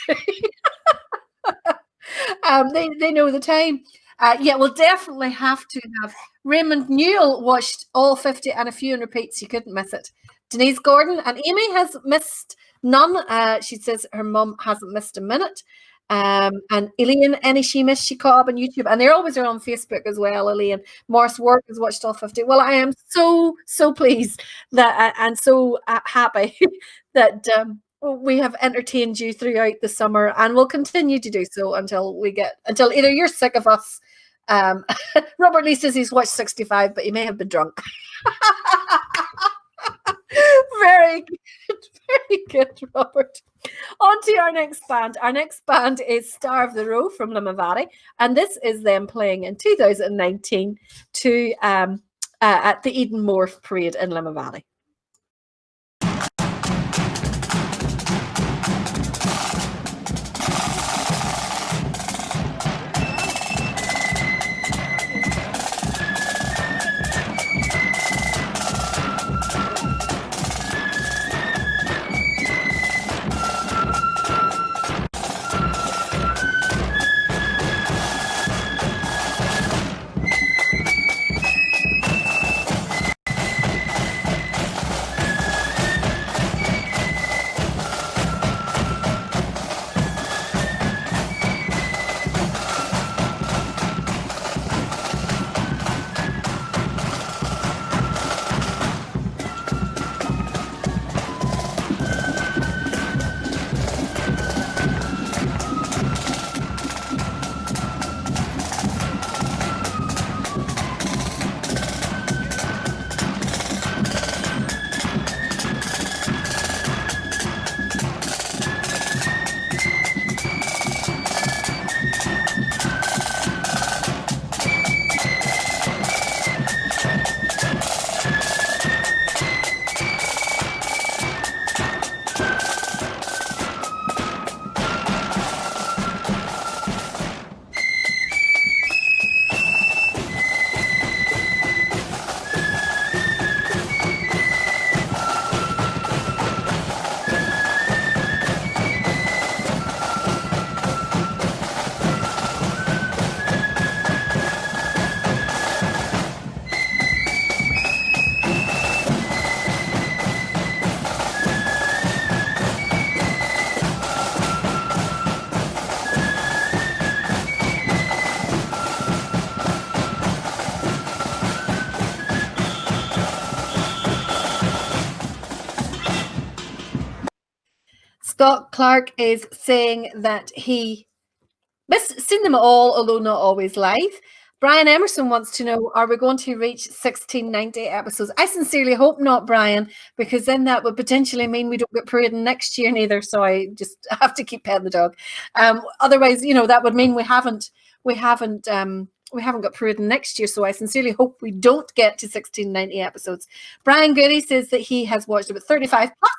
They know the time. We'll definitely have to have. Raymond Newell watched all 50 and a few in repeats. You couldn't miss it. Denise Gordon and Amy has missed none. She says her mum hasn't missed a minute. And Elaine, any she missed, she caught up on YouTube. And they're always on Facebook as well, Elaine. Morris Work has watched all 50. Well, I am so pleased that and so happy that we have entertained you throughout the summer, and we'll continue to do so until either you're sick of us. Robert Lee says he's watched 65, but he may have been drunk. Very good, Robert. On to our next band. Our next band is Star of the Row from Limavady, and this is them playing in 2019 at the Eden Morph Parade in Limavady. Scott Clark is saying that he seen them all, although not always live. Brian Emerson wants to know, are we going to reach 1690 episodes? I sincerely hope not, Brian, because then that would potentially mean we don't get parading next year neither. So I just have to keep petting the dog. Otherwise, that would mean we haven't got parading next year. So I sincerely hope we don't get to 1690 episodes. Brian Goody says that he has watched about 35 plus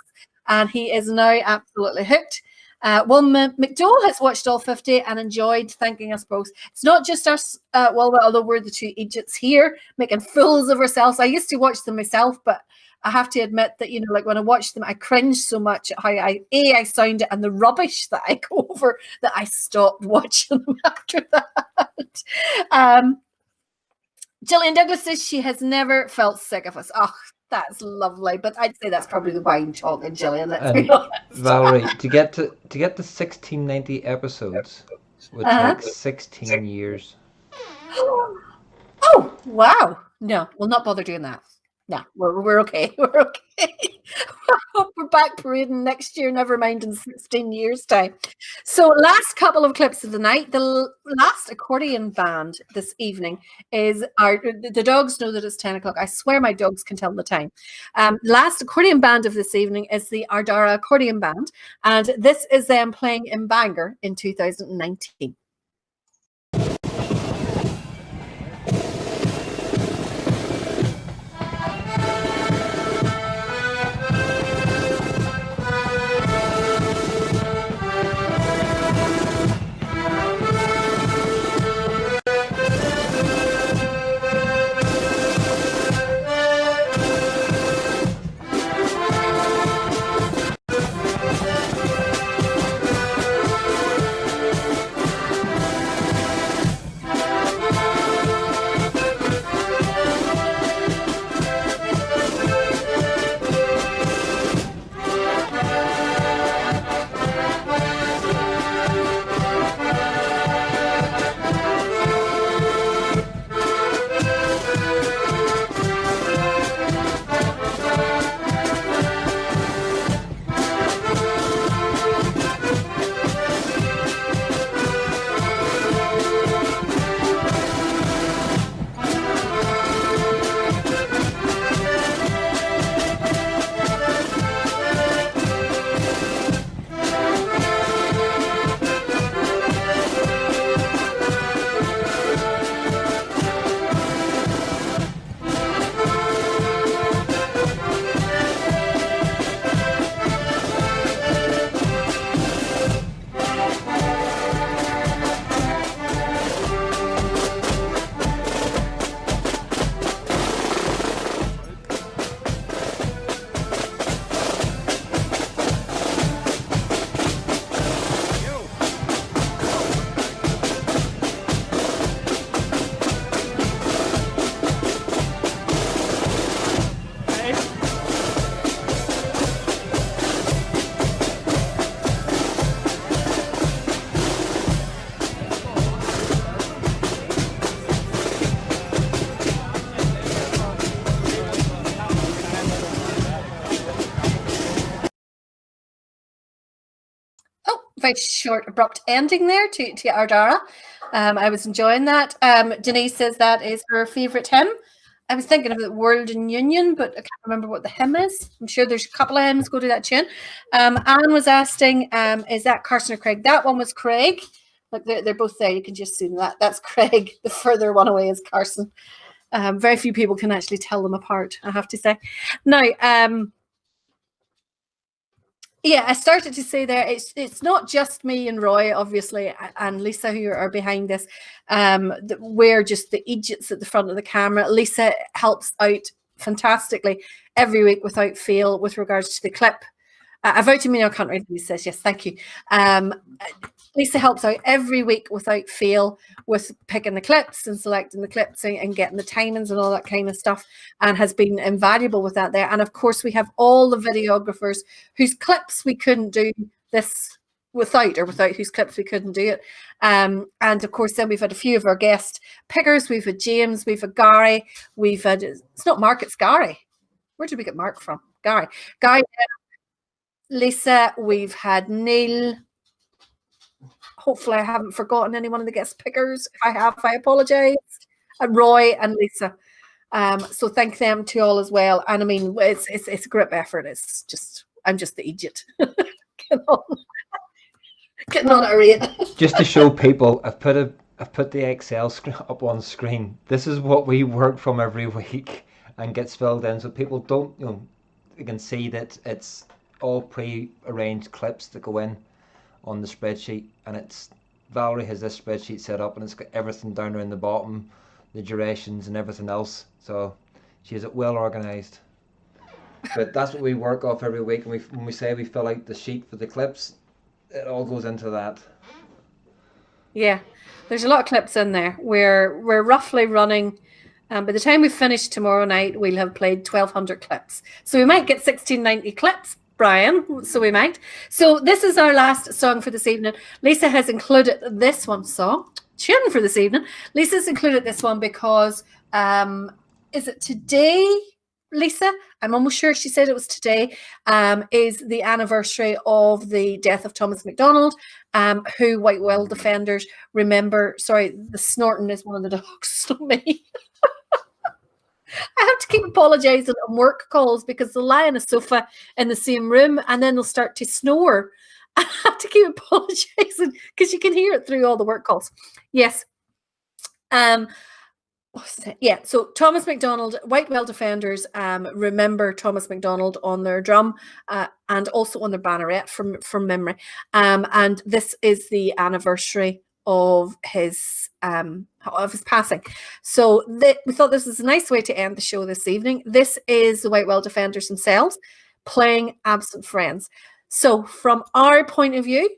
and he is now absolutely hooked. McDowell has watched all 50 and enjoyed, thanking us both. It's not just us, although we're the two idiots here making fools of ourselves. I used to watch them myself, but I have to admit that, like when I watch them, I cringe so much at how I sound it and the rubbish that I go over that I stopped watching them after that. Gillian Douglas says she has never felt sick of us. Oh, that's lovely, but I'd say that's probably the wine talking, Gillian. Let's be honest. Valerie, to get to 1690 episodes would take 16 years. Oh wow! No, we'll not bother doing that. No, we're okay. We're okay. We're back parading next year, never mind in 16 years' time. So last couple of clips of the night. The last accordion band this evening is the dogs know that it's 10 o'clock. I swear my dogs can tell the time. Last accordion band of this evening is the Ardara Accordion Band. And this is them playing in Bangor in 2019. Very short, abrupt ending there to Ardara. I was enjoying that. Denise says that is her favourite hymn. I was thinking of the World in Union, but I can't remember what the hymn is. I'm sure there's a couple of hymns go to that tune. Anne was asking, is that Carson or Craig? That one was Craig. Look, they're both there. You can just see that. That's Craig. The further one away is Carson. Very few people can actually tell them apart, I have to say. Now, yeah, I started to say there, it's not just me and Roy, obviously, and Lisa who are behind this. We're just the idiots at the front of the camera. Lisa helps out fantastically every week without fail with regards to the clip. I vote to me no country, he says, yes, thank you. Lisa helps out every week without fail with picking the clips and selecting the clips and getting the timings and all that kind of stuff, and has been invaluable with that there. And of course, we have all the videographers whose clips we couldn't do this without whose clips we couldn't do it. And of course, then we've had a few of our guest pickers. We've had James, we've had Gary, we've had, it's not Mark, it's Gary. Where did we get Mark from? Gary. Lisa, we've had Neil. Hopefully I haven't forgotten anyone of the guest pickers. If I have, I apologise. And Roy and Lisa. So thank them to all as well. And I mean, it's a group effort. It's just, I'm just the idiot. Getting on at a rate. Just to show people, I've put the Excel up on screen. This is what we work from every week and gets filled in, so people don't, you can see that it's all pre-arranged clips that go in on the spreadsheet, and it's Valerie has this spreadsheet set up, and it's got everything down around the bottom, the durations and everything else. So she has it well organised. But that's what we work off every week, and when we say we fill out the sheet for the clips, it all goes into that. Yeah, there's a lot of clips in there. We're roughly running. By the time we finish tomorrow night, we'll have played 1,200 clips. So we might get 1,690 clips, Brian. So we might. So this is our last song for this evening. Lisa has included this one song, tune for this evening. Lisa's included this one because, is it today, Lisa? I'm almost sure she said it was today, is the anniversary of the death of Thomas MacDonald, who White Whale defenders remember. Sorry, the snorting is one of the dogs, not me. I have to keep apologising on work calls because they'll lie on a sofa in the same room and then they'll start to snore. I have to keep apologising because you can hear it through all the work calls. Yes. Yeah, so Thomas MacDonald, White Whale defenders remember Thomas MacDonald on their drum and also on their banneret from memory. And this is the anniversary of his passing. So we thought this was a nice way to end the show this evening. This is the White Whale defenders themselves playing Absent Friends. So from our point of view,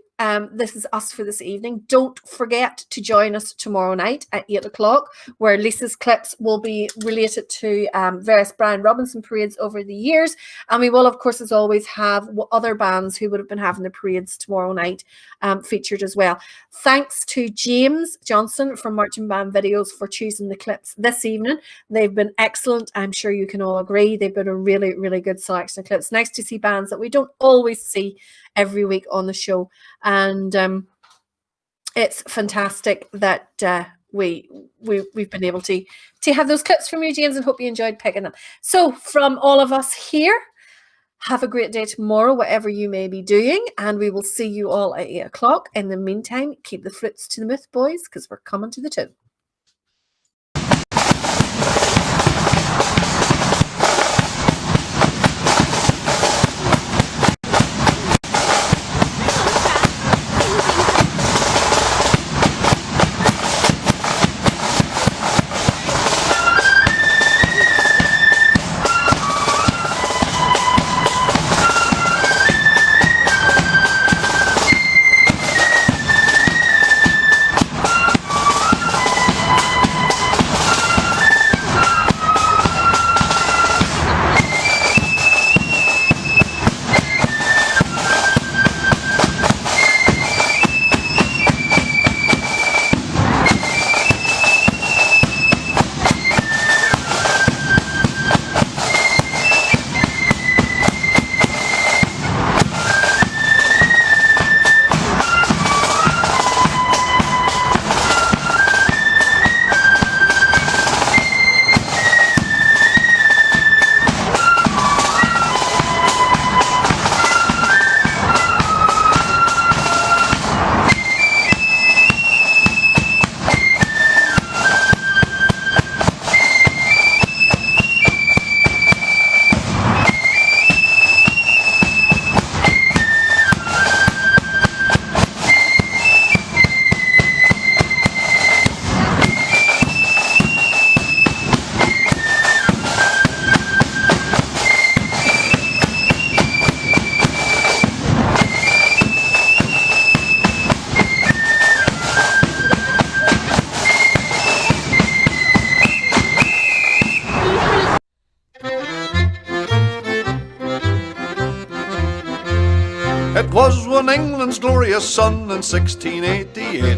this is us for this evening. Don't forget to join us tomorrow night at 8 o'clock, where Lisa's clips will be related to various Brian Robinson parades over the years. And we will, of course, as always, have other bands who would have been having the parades tomorrow night featured as well. Thanks to James Johnson from Marching Band Videos for choosing the clips this evening. They've been excellent. I'm sure you can all agree. They've been a really, really good selection of clips. Nice to see bands that we don't always see every week on the show. And it's fantastic that we've been able to have those clips from you, James, and hope you enjoyed picking them. So from all of us here, have a great day tomorrow, whatever you may be doing, and we will see you all at 8 o'clock. In the meantime, keep the flutes to the myth, boys, because we're coming to the tune. It was when England's glorious sun in 1688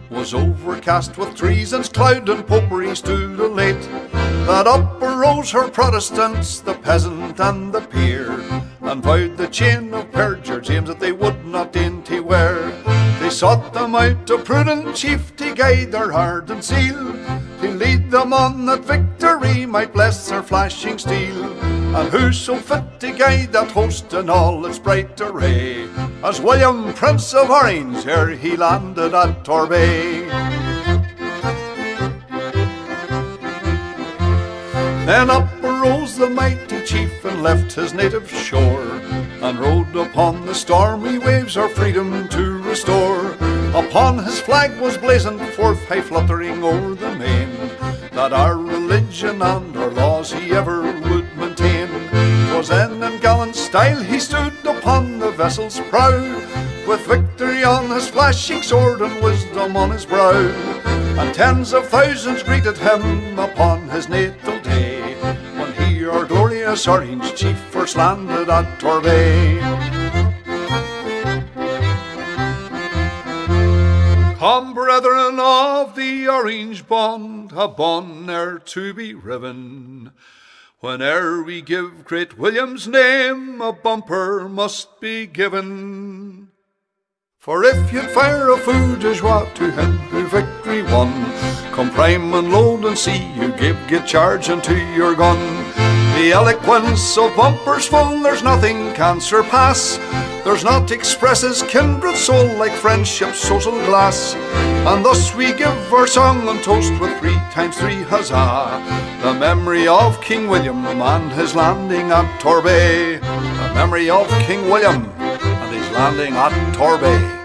was overcast with treason's cloud and popery stood elate, that up arose her Protestants, the peasant and the peer, and vowed the chain of perjure James that they would not dainty wear. They sought them out a prudent chief to guide their ardent zeal, to lead them on that victory might bless their flashing steel. And who so fit to guide that host in all its bright array as William, Prince of Orange, ere he landed at Torbay. Then up arose the mighty chief and left his native shore, and rode upon the stormy waves our freedom to restore. Upon his flag was blazoned forth high fluttering o'er the main, that our religion and our laws he ever would maintain. 'Twas then in gallant style he stood upon the vessel's prow, with victory on his flashing sword and wisdom on his brow. And tens of thousands greeted him upon his natal day, when he, our glorious Orange chief, first landed at Torbay. Come, brethren of the Orange bond, a bond ne'er to be riven. Whene'er we give great William's name, a bumper must be given. For if you'd fire a fou de joie to him who victory won, come prime and load and see you get charge into your gun. The eloquence of bumpers full there's nothing can surpass. There's naught expresses kindred soul like friendship's social glass. And thus we give our song and toast with 3 times 3 huzzah, the memory of King William and his landing at Torbay. The memory of King William and his landing at Torbay.